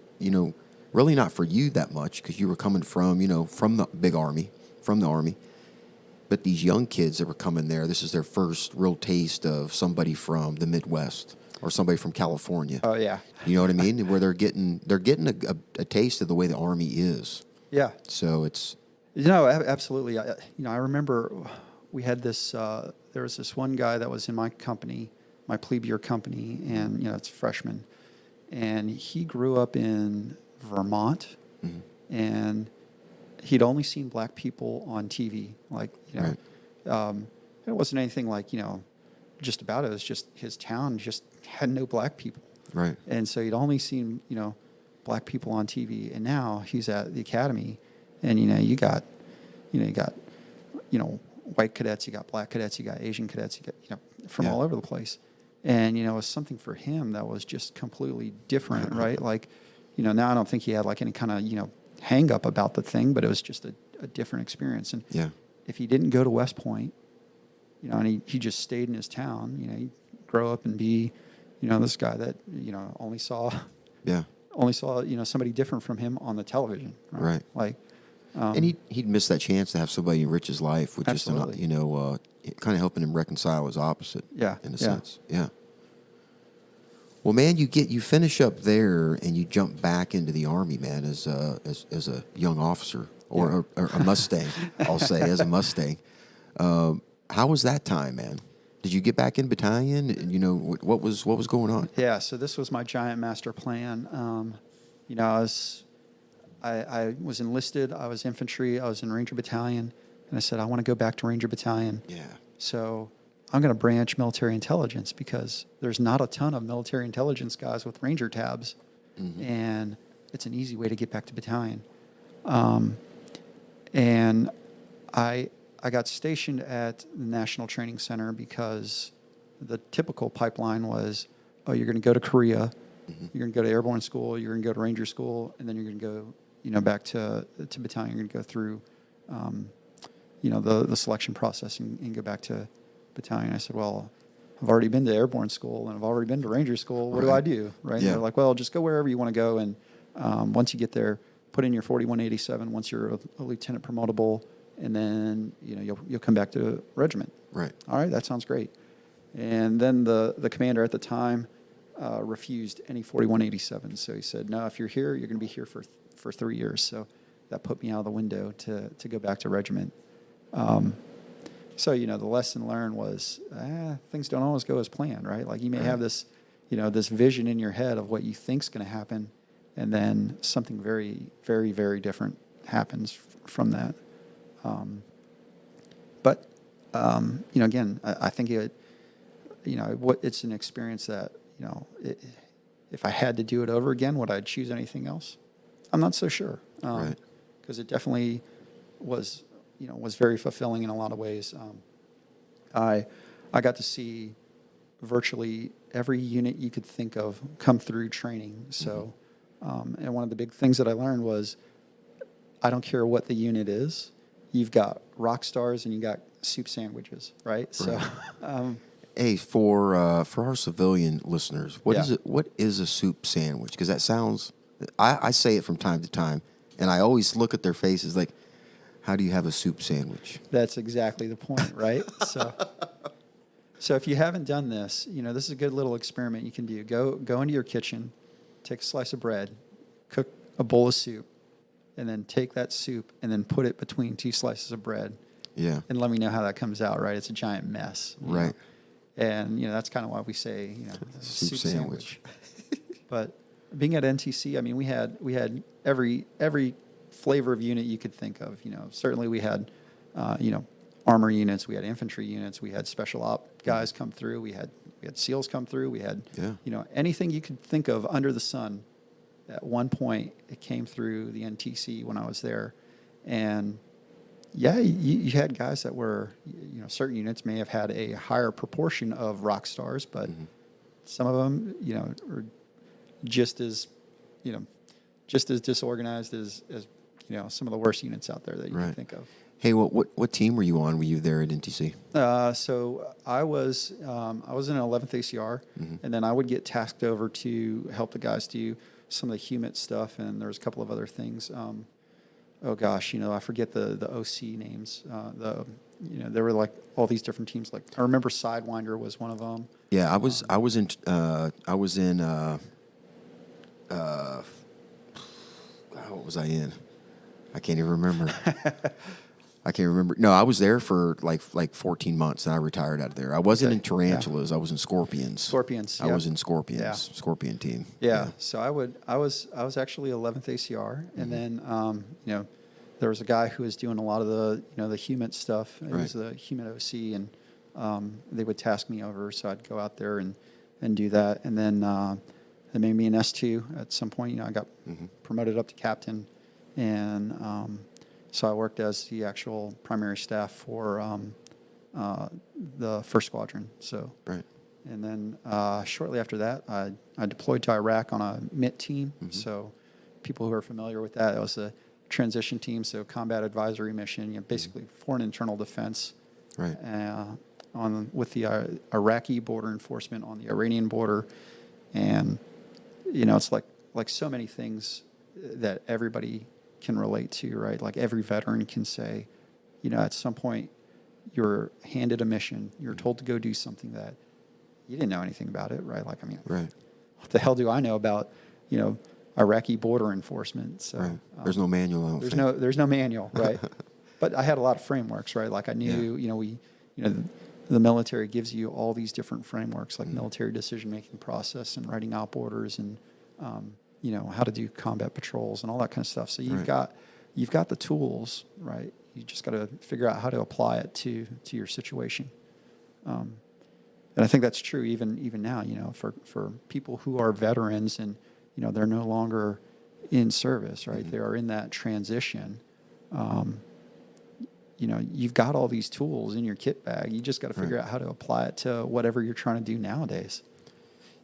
really not for you that much because you were coming from from the big Army, from the Army. But these young kids that were coming there, this is their first real taste of somebody from the Midwest or somebody from California. Oh yeah. You know what I mean? Where they're getting a taste of the way the Army is. Yeah. So it's absolutely. I remember we had this. There was this one guy that was in my company, my plebe year company, and it's a freshman, and he grew up in Vermont, and he'd only seen black people on TV. Like, it wasn't anything like, just about it. It was just his town just had no black people. Right. And so he'd only seen, black people on TV. And now he's at the academy and, you got white cadets, you got black cadets, you got Asian cadets, you got, from all over the place. And, it was something for him that was just completely different, right? Like, now I don't think he had like any kind of, hang up about the thing, but it was just a different experience. And if he didn't go to West Point, and he just stayed in his town, he'd grow up and be, this guy that, only saw, somebody different from him on the television. Right. Like, and he'd miss that chance to have somebody enrich his life with just, kind of helping him reconcile his opposite. Yeah. In a sense. Yeah. Well, man, you finish up there and you jump back into the Army, man, as a young officer or a Mustang. I'll say as a Mustang. How was that time, man? Did you get back in battalion? What was going on? Yeah, so this was my giant master plan. I was enlisted. I was infantry. I was in Ranger Battalion, and I said I want to go back to Ranger Battalion. Yeah. So I'm going to branch military intelligence because there's not a ton of military intelligence guys with Ranger tabs, and it's an easy way to get back to battalion. And I got stationed at the National Training Center because the typical pipeline was, you're going to go to Korea, you're going to go to airborne school, you're going to go to Ranger school, and then you're going to go, back to battalion. You're going to go through, the selection process and go back to battalion. I said, well, I've already been to airborne school and I've already been to Ranger school. What do I do? Right? Yeah. And they're like, well, just go wherever you want to go. And once you get there, put in your 4187 once you're a lieutenant promotable. And then, you'll come back to regiment. Right. All right, that sounds great. And then the commander at the time refused any 4187. So he said, no, if you're here, you're going to be here for 3 years. So that put me out of the window to go back to regiment. So, the lesson learned was things don't always go as planned, right? Like you may have this, this vision in your head of what you think's going to happen, and then something very, very, very different happens from that. But again, I think it's an experience that, if I had to do it over again, would I choose anything else? I'm not so sure. Because it definitely was very fulfilling in a lot of ways. I got to see virtually every unit you could think of come through training. So, and one of the big things that I learned was, I don't care what the unit is. You've got rock stars and you got soup sandwiches, right? So, hey, for our civilian listeners, what is it? What is a soup sandwich? Because that sounds, I say it from time to time, and I always look at their faces like, how do you have a soup sandwich? That's exactly the point, right? So if you haven't done this, this is a good little experiment you can do. Go into your kitchen, take a slice of bread, cook a bowl of soup, and then take that soup and then put it between two slices of bread. Yeah. And let me know how that comes out, right? It's a giant mess. Right. And, that's kind of why we say, Soup sandwich. But being at NTC, I mean, we had every flavor of unit you could think of. Certainly we had, armor units, we had infantry units, we had special op guys come through, we had SEALs come through, we had, anything you could think of under the sun. At one point, it came through the NTC when I was there, and you had guys that were, certain units may have had a higher proportion of rock stars, but some of them, are just as disorganized as some of the worst units out there that you can think of. Hey, what team were you on? Were you there at NTC? So I was in an 11th ACR, and then I would get tasked over to help the guys do some of the HUMIT stuff, and there's a couple of other things. I forget the OC names. There were like all these different teams. Like I remember Sidewinder was one of them. Yeah, I was in what was I in? I can't even remember. No, I was there for like 14 months, and I retired out of there. I wasn't in Tarantulas. I was in Scorpions. I was in Scorpions. Yeah. Scorpion team. Yeah. So I was actually 11th ACR, and then there was a guy who was doing a lot of the the HUMIT stuff. It was the HUMIT OC, and they would task me over, so I'd go out there and do that, and then they made me an S2 at some point. I got promoted up to captain, and so I worked as the actual primary staff for the first squadron. So, and then shortly after that, I deployed to Iraq on a MIT team. So, people who are familiar with that, it was a transition team. So, combat advisory mission, basically foreign internal defense. With the Iraqi border enforcement on the Iranian border, and it's like so many things that everybody can relate to, right? Like every veteran can say, at some point you're handed a mission, you're told to go do something that you didn't know anything about it, right? Like, I mean, what the hell do I know about, Iraqi border enforcement? So there's no manual. There's no manual, right? But I had a lot of frameworks, right? Like I knew, the military gives you all these different frameworks, like military decision-making process and writing op orders and, how to do combat patrols and all that kind of stuff. So you've got the tools, right? You just got to figure out how to apply it to your situation. And I think that's true even now, for people who are veterans and, they're no longer in service, right? They are in that transition. You've got all these tools in your kit bag. You just got to figure out how to apply it to whatever you're trying to do nowadays.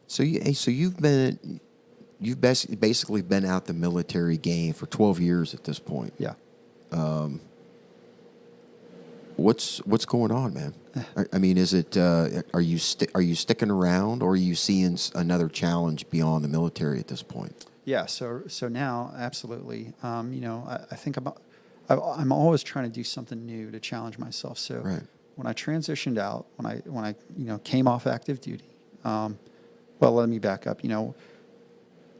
So you've basically been out the military game for 12 years at this point. Yeah. What's going on, man? I mean, is it are you sticking around, or are you seeing another challenge beyond the military at this point? Yeah. So now, absolutely. I think I'm always trying to do something new to challenge myself. So when I transitioned out, when I came off active duty, let me back up.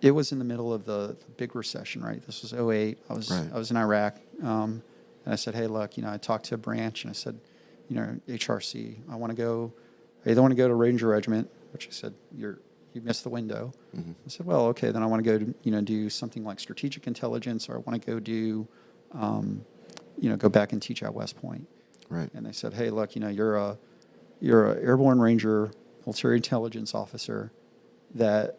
It was in the middle of the big recession, right? This was 2008. I was in Iraq, and I said, hey, look, I talked to a branch, and I said, HRC, I either want to go to Ranger Regiment, which I said, you missed the window. I said, well, okay, then I want to go to, do something like strategic intelligence, or I want to go do, go back and teach at West Point. Right. And they said, hey, look, you're a Airborne Ranger, military intelligence officer that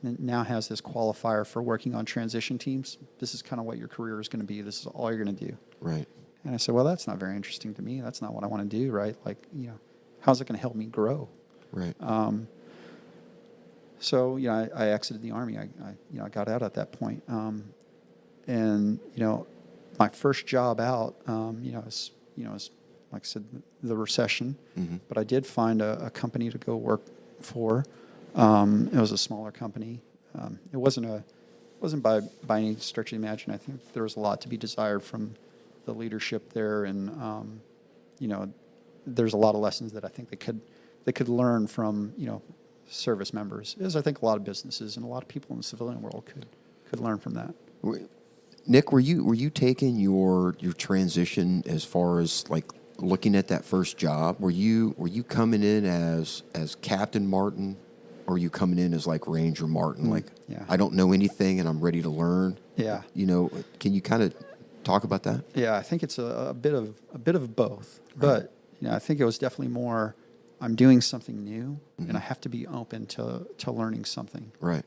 now has this qualifier for working on transition teams. This is kind of what your career is going to be. This is all you're going to do. Right. And I said, well, that's not very interesting to me. That's not what I want to do, right? Like, how's it going to help me grow? Right. So, I exited the Army. I got out at that point. And, my first job out, was like I said, the recession. But I did find a company to go work for. It was a smaller company. It wasn't by any stretch of the imagination. I think there was a lot to be desired from the leadership there, and there's a lot of lessons that I think they could learn from service members, as I think a lot of businesses and a lot of people in the civilian world could learn from that. Nick, were you taking your transition as far as like looking at that first job, were you coming in as Captain Martin, or were you coming in as like Ranger Martin? Like, yeah. I don't know anything and I'm ready to learn. Yeah. You know, can you kind of talk about that? Yeah, I think it's a bit of both. Right. But I think it was definitely more, I'm doing something new, and I have to be open to learning something. Right.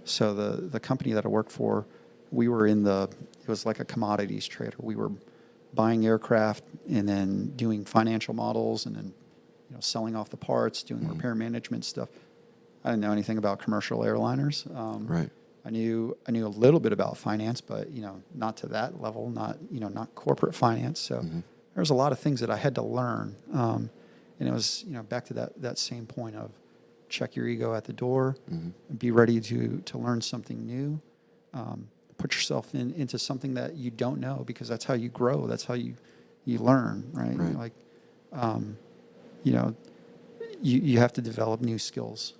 So the company that I worked for, we were it was like a commodities trader. We were buying aircraft and then doing financial models and then selling off the parts, doing repair management stuff. I didn't know anything about commercial airliners. Right. I knew a little bit about finance, but not to that level, not corporate finance. So there was a lot of things that I had to learn, and it was back to that same point of check your ego at the door, be ready to learn something new, put yourself into something that you don't know, because that's how you grow, that's how you learn, right? Like, you have to develop new skills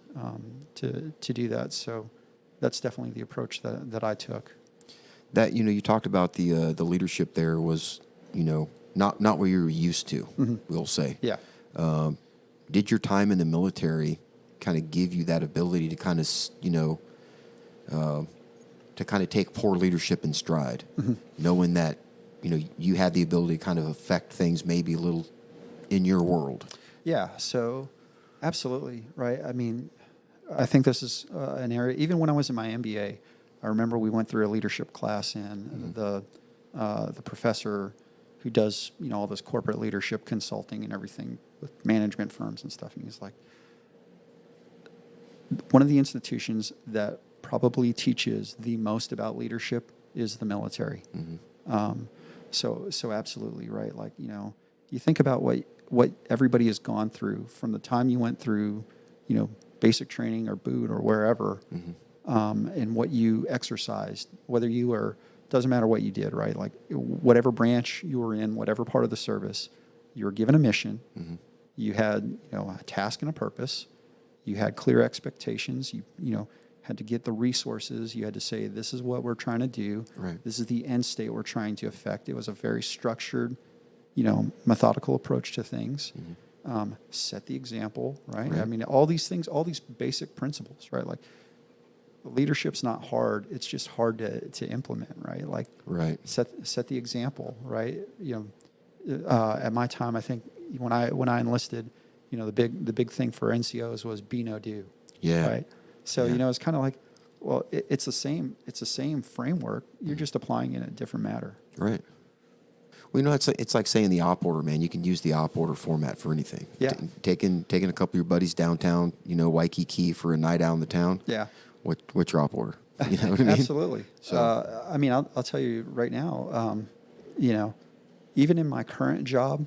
to do that. So that's definitely the approach that I took. That you talked about the leadership there was not what you were used to. We'll say. Yeah. Did your time in the military kind of give you that ability to kind of take poor leadership in stride, knowing that you had the ability to kind of affect things maybe a little in your world? Yeah. So absolutely right. I mean, I think this is an area. Even when I was in my MBA, I remember we went through a leadership class, and the professor who does all this corporate leadership consulting and everything with management firms and stuff, and he's like, one of the institutions that probably teaches the most about leadership is the military. So absolutely right. Like you think about what everybody has gone through from the time you went through basic training or boot or wherever, and what you exercised, whether you were, doesn't matter what you did, right? Like whatever branch you were in, whatever part of the service, you were given a mission, you had a task and a purpose, you had clear expectations, you had to get the resources, you had to say, this is what we're trying to do, right. This is the end state we're trying to affect. It was a very structured, methodical approach to things. Set the example, right? I mean, all these things, all these basic principles, right? Like, leadership's not hard; it's just hard to implement, right? Like, set the example, right? At my time, I think when I enlisted, the big thing for NCOs was be no do, right? So it's kind of like, well, it's the same framework. You're just applying it in a different matter, right? Well, it's like saying the op order, man. You can use the op order format for anything. Yeah. Taking a couple of your buddies downtown, Waikiki for a night out in the town. Yeah. What's your op order? You know what I mean? Absolutely. So, I'll tell you right now, even in my current job,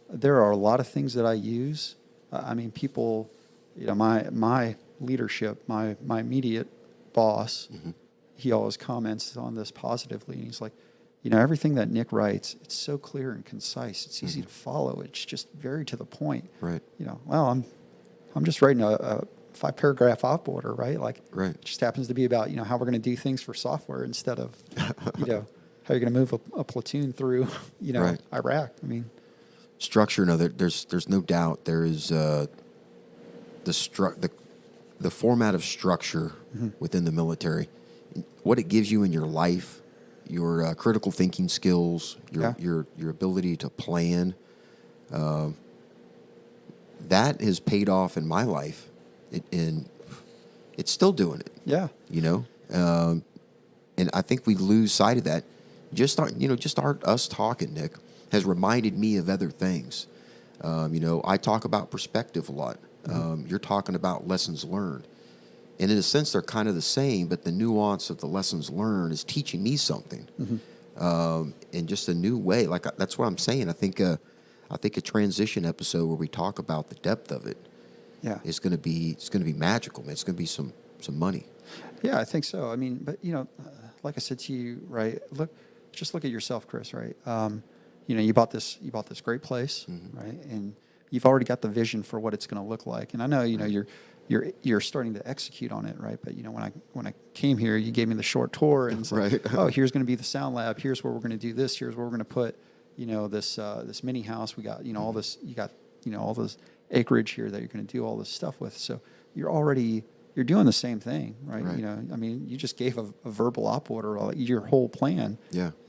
there are a lot of things that I use. People, my leadership, my immediate boss, he always comments on this positively, and he's like, everything that Nick writes, it's so clear and concise. It's easy to follow. It's just very to the point. Right. I'm just writing a 5-paragraph op order, right? Like, right. It just happens to be about, how we're going to do things for software instead of, how you're going to move a platoon through, right. Iraq. Structure. No, there's no doubt there is the format of structure within the military, what it gives you in your life. Your critical thinking skills, your ability to plan, that has paid off in my life, and it's still doing it. Yeah, and I think we lose sight of that. Us talking, Nick, has reminded me of other things. I talk about perspective a lot. You're talking about lessons learned. And in a sense, they're kind of the same, but the nuance of the lessons learned is teaching me something in just a new way. Like, that's what I'm saying. I think a transition episode where we talk about the depth of it, is going to be magical, man. It's going to be some money. Yeah, I think so. But like I said to you, right? Look at yourself, Chris. Right? You bought this great place, right? And you've already got the vision for what it's going to look like. And I know you're starting to execute on it, right? But when I came here, you gave me the short tour and said, right. Oh, here's going to be the sound lab. Here's where we're going to do this. Here's where we're going to put this mini house. We got, all this, you got, all this acreage here that you're going to do all this stuff with. So you're doing the same thing, right? You just gave a verbal op order, your whole plan,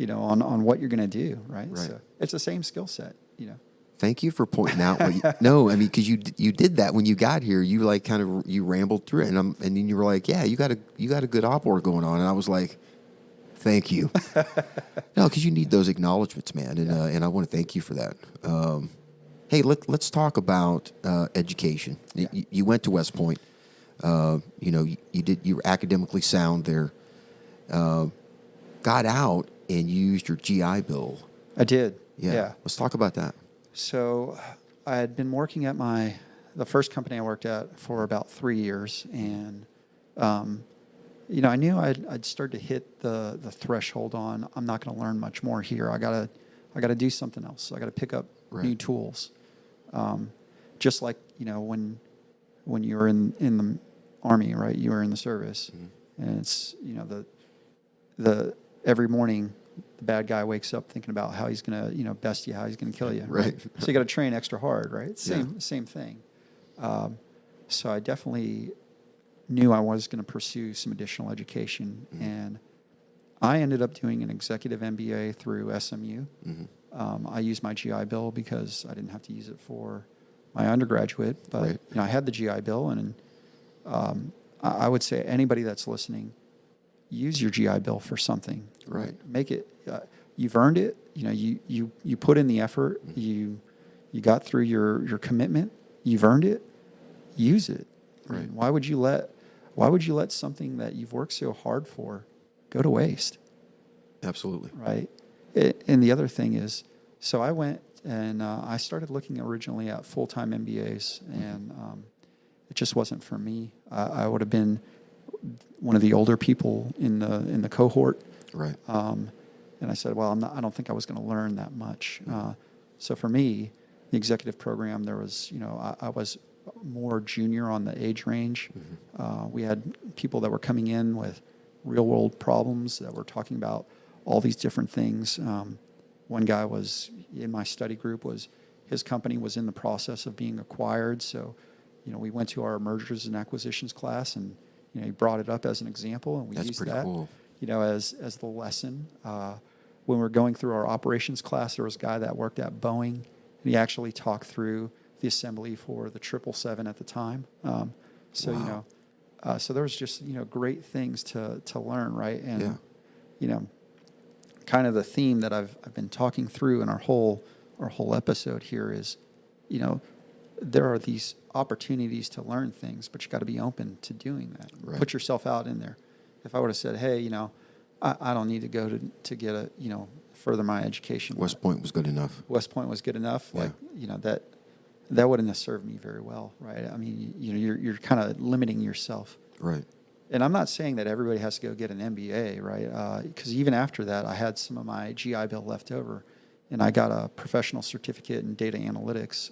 on what you're going to do, right? So it's the same skill set, Thank you for pointing out. Because you did that when you got here. You you rambled through it, and then you were like, "Yeah, you got a good op order going on," and I was like, "Thank you." No, because you need those acknowledgments, man, and I want to thank you for that. Hey, let's talk about education. Yeah. You went to West Point. You were academically sound there. Got out and used your GI Bill. I did. Yeah. Yeah. Let's talk about that. So I had been working at the first company I worked at for about 3 years, and I knew I'd start to hit the threshold on I'm not going to learn much more here. I gotta do something else. I got to pick up new tools. Just like when you were in the Army, right? You were in the service, and it's the every morning. The bad guy wakes up thinking about how he's going to, best you, how he's going to kill you. Right. So you got to train extra hard, right? Same thing. So I definitely knew I was going to pursue some additional education, and I ended up doing an executive MBA through SMU. I used my GI Bill because I didn't have to use it for my undergraduate, but I had the GI Bill, and I would say anybody that's listening, use your GI Bill for something. Right. Make it. You've earned it. You put in the effort. You got through your commitment. You've earned it. Use it. Right. Why would you let something that you've worked so hard for go to waste? Absolutely. Right. And the other thing is, so I went and I started looking originally at full-time MBAs, and it just wasn't for me. I would have been one of the older people in the cohort. Right. And I said, well, I don't think I was going to learn that much. So for me, the executive program, there was, I was more junior on the age range. We had people that were coming in with real world problems that were talking about all these different things. One guy was in my study group, his company was in the process of being acquired. So, we went to our mergers and acquisitions class, and, he brought it up as an example, and we used that, cool. As the lesson. When we were going through our operations class, there was a guy that worked at Boeing, and he actually talked through the assembly for the 777 at the time. So there was just great things to learn, right? And kind of the theme that I've been talking through in our whole episode here is, there are these opportunities to learn things, but you got to be open to doing that. Right. Put yourself out in there. If I would have said, hey, I don't need to go to get further my education. West Point was good enough. West Point was good enough. Yeah. That wouldn't have served me very well, right? I mean, you're kind of limiting yourself. Right. And I'm not saying that everybody has to go get an MBA, right? Because even after that, I had some of my GI Bill left over, and I got a professional certificate in data analytics.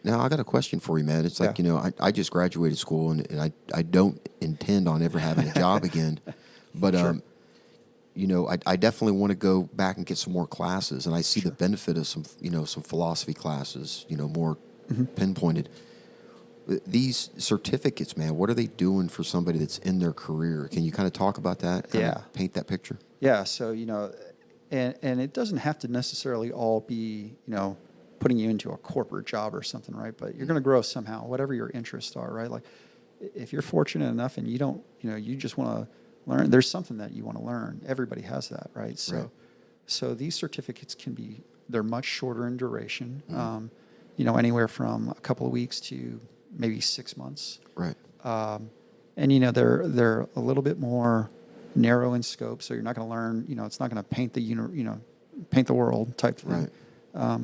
Now, I got a question for you, man. It's like, I just graduated school, and I don't intend on ever having a job again. But, Sure. I definitely want to go back and get some more classes, and I see the benefit of some philosophy classes, more pinpointed. These certificates, man, what are they doing for somebody that's in their career? Can you kind of talk about that? Paint that picture? Yeah. So, and it doesn't have to necessarily all be, putting you into a corporate job or something, right? But you're going to grow somehow, whatever your interests are, right? Like if you're fortunate enough and you don't, you just want to learn, there's something that you want to learn. Everybody has that, right? So these certificates they're much shorter in duration, anywhere from a couple of weeks to maybe 6 months. Right. And they're a little bit more narrow in scope, so you're not going to learn, it's not going to paint paint the world type thing. Right.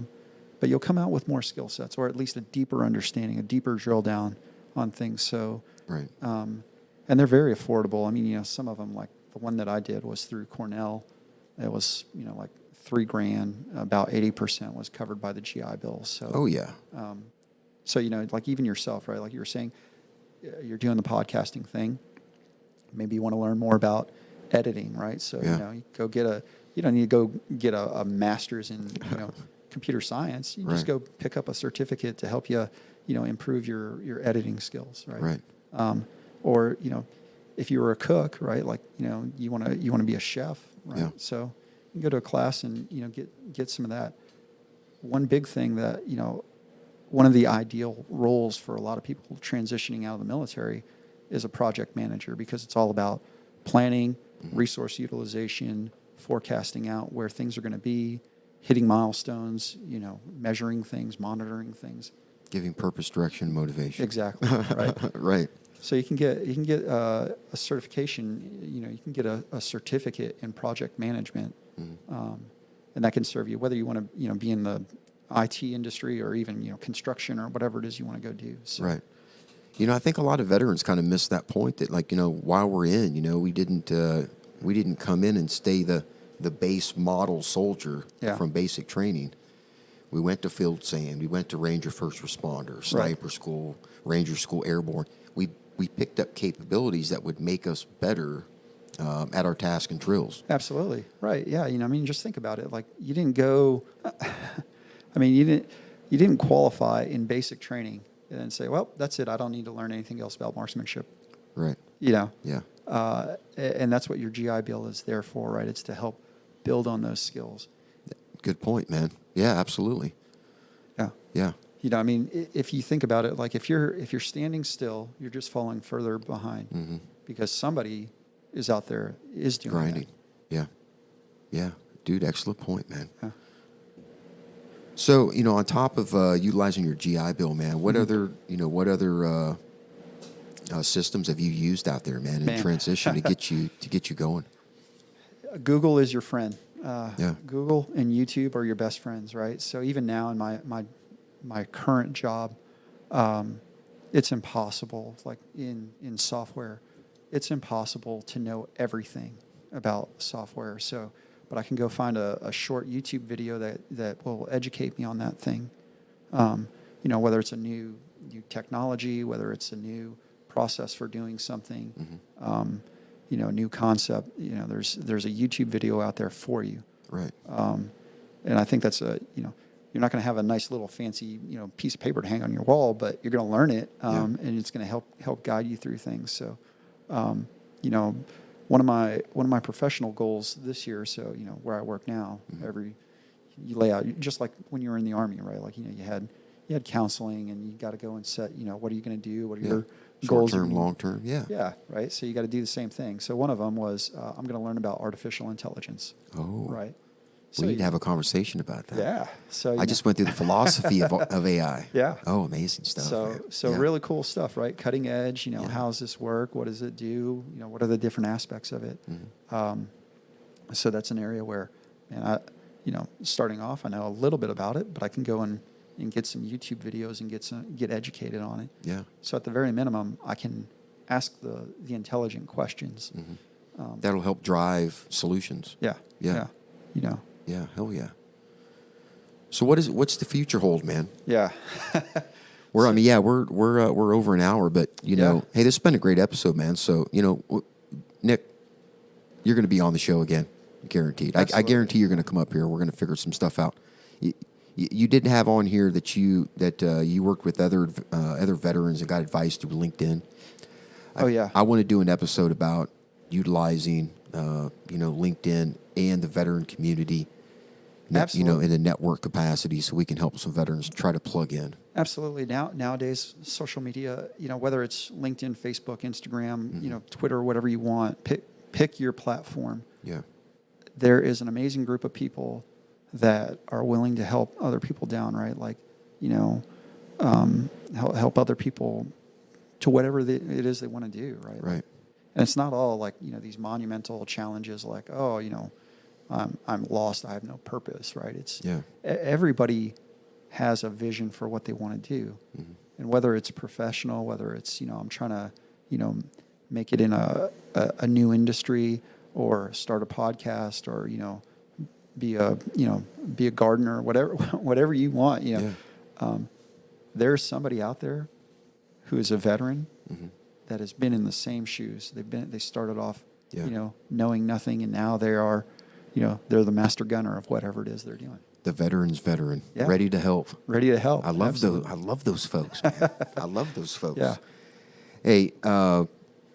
But you'll come out with more skill sets, or at least a deeper understanding, a deeper drill down on things. So, right. And they're very affordable. I mean, some of them, like the one that I did was through Cornell. It was, like $3,000. About 80% was covered by the GI Bill. So, oh yeah. So like even yourself, right? Like you were saying, you're doing the podcasting thing. Maybe you want to learn more about editing, right? So you go get you don't need to go get a master's in computer science. You just Right. go pick up a certificate to help you improve your editing skills, right? Right. Or if you were a cook, right? Like you want to be a chef, right? Yeah. So you can go to a class and get some of that. One big thing that one of the ideal roles for a lot of people transitioning out of the military is a project manager, because it's all about planning, resource utilization, forecasting out where things are going to be, hitting milestones, measuring things, monitoring things. Giving purpose, direction, motivation. Exactly, right? Right. So you can get a certification, you can get a certificate in project management, and that can serve you whether you want to be in the IT industry or even construction or whatever it is you want to go do. So. Right. I think a lot of veterans kind of miss that point that, like, while we're in, we didn't come in and stay the base model soldier from basic training. We went to Field Sand. We went to Ranger First Responder, Sniper School, Ranger School, Airborne. We picked up capabilities that would make us better at our task and drills. Absolutely. Right. Yeah. Just think about it. Like, you didn't go, you didn't qualify in basic training and then say, well, that's it. I don't need to learn anything else about marksmanship. Right. Yeah. And that's what your GI Bill is there for, right? It's to help build on those skills. Good point, man. Yeah, absolutely. Yeah. Yeah. If you think about it, like if you're standing still, you're just falling further behind because somebody is out there is doing grinding. That. Yeah. Yeah. Dude, excellent point, man. Yeah. So, on top of utilizing your GI Bill, man, what other systems have you used out there, man, in transition to get you going? Google is your friend. Yeah. Google and YouTube are your best friends, right? So even now in my current job, it's impossible, like in software, it's impossible to know everything about software. So, but I can go find a short YouTube video that will educate me on that thing. Whether it's a new technology, whether it's a new process for doing something, new concept. There's a YouTube video out there for you. Right. And I think that's you're not going to have a nice little fancy, piece of paper to hang on your wall, but you're going to learn it, and it's going to help guide you through things. So, one of my professional goals this year. So, where I work now, you lay out just like when you were in the Army, right? Like, you had counseling, and you got to go and set, what are you going to do? What are your goals? Short term, long term, yeah. Yeah, right. So you got to do the same thing. So one of them was I'm going to learn about artificial intelligence. Oh, right. So we need to have a conversation about that. Yeah. So I just went through the philosophy of AI. Yeah. Oh, amazing stuff. So really cool stuff, right? Cutting edge. How does this work? What does it do? What are the different aspects of it? So that's an area where, man, starting off, I know a little bit about it, but I can go and get some YouTube videos and get educated on it. Yeah. So at the very minimum, I can ask the intelligent questions. That'll help drive solutions. Yeah. Yeah. Yeah. Hell yeah. So what's the future hold, man? Yeah. We're over an hour, but hey, this has been a great episode, man. So Nick, you're going to be on the show again, guaranteed. I guarantee you're going to come up here. We're going to figure some stuff out. You didn't have on here that you worked with other veterans and got advice through LinkedIn. I want to do an episode about utilizing LinkedIn and the veteran community, Absolutely. in a network capacity, so we can help some veterans try to plug in. Absolutely. Nowadays, social media, whether it's LinkedIn, Facebook, Instagram, Twitter, whatever you want, pick your platform. Yeah. There is an amazing group of people that are willing to help other people down, right? Like, help other people to whatever it is they want to do, right? Right. And it's not all like, these monumental challenges like, I'm lost, I have no purpose, right? It's everybody has a vision for what they want to do. And whether it's professional, whether it's, I'm trying to, make it in a new industry or start a podcast or, be a gardener, whatever you want, there's somebody out there who is a veteran that has been in the same shoes. They started off, knowing nothing, and now they are, they're the master gunner of whatever it is they're doing. The veteran's veteran, Yeah. ready to help. Ready to help. I love those. Absolutely. I love those folks. Man. I love those folks. Yeah. Hey,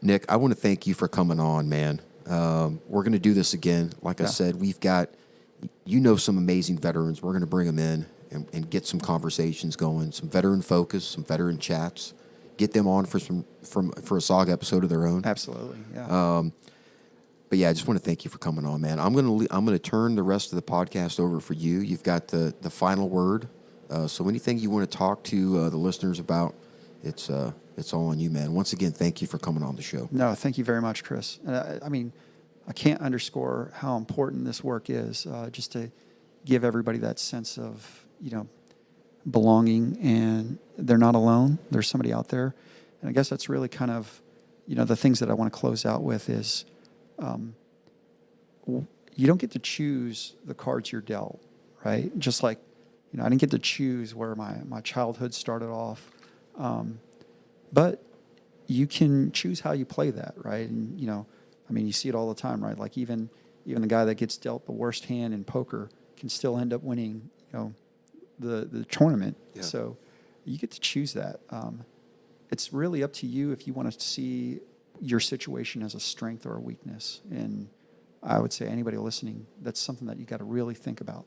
Nick, I want to thank you for coming on, man. We're going to do this again. Like I said, we've got, some amazing veterans. We're going to bring them in and get some conversations going, some veteran focus, some veteran chats, get them on for a Saga episode of their own. Absolutely. Yeah. But yeah, I just want to thank you for coming on, man. I'm gonna turn the rest of the podcast over for you. You've got the final word. So anything you want to talk to the listeners about, it's all on you, man. Once again, thank you for coming on the show. No, thank you very much, Chris. I can't underscore how important this work is, just to give everybody that sense of, belonging, and they're not alone. There's somebody out there. And I guess that's really kind of, the things that I want to close out with is, you don't get to choose the cards you're dealt, right? Just like, I didn't get to choose where my childhood started off. But you can choose how you play that, right? And, you see it all the time, right? Like even the guy that gets dealt the worst hand in poker can still end up winning, the tournament. Yeah. So you get to choose that. It's really up to you if you want to see your situation as a strength or a weakness. And I would say anybody listening, that's something that you got to really think about.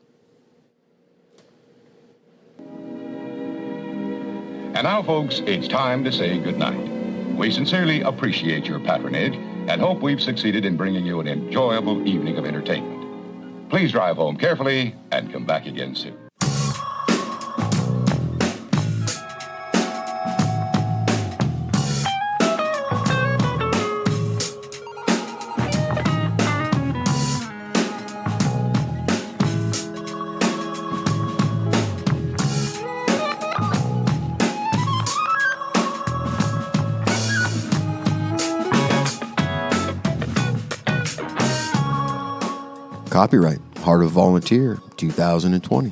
And now, folks, it's time to say goodnight. We sincerely appreciate your patronage and hope we've succeeded in bringing you an enjoyable evening of entertainment. Please drive home carefully and come back again soon. Copyright Heart of Volunteer 2020.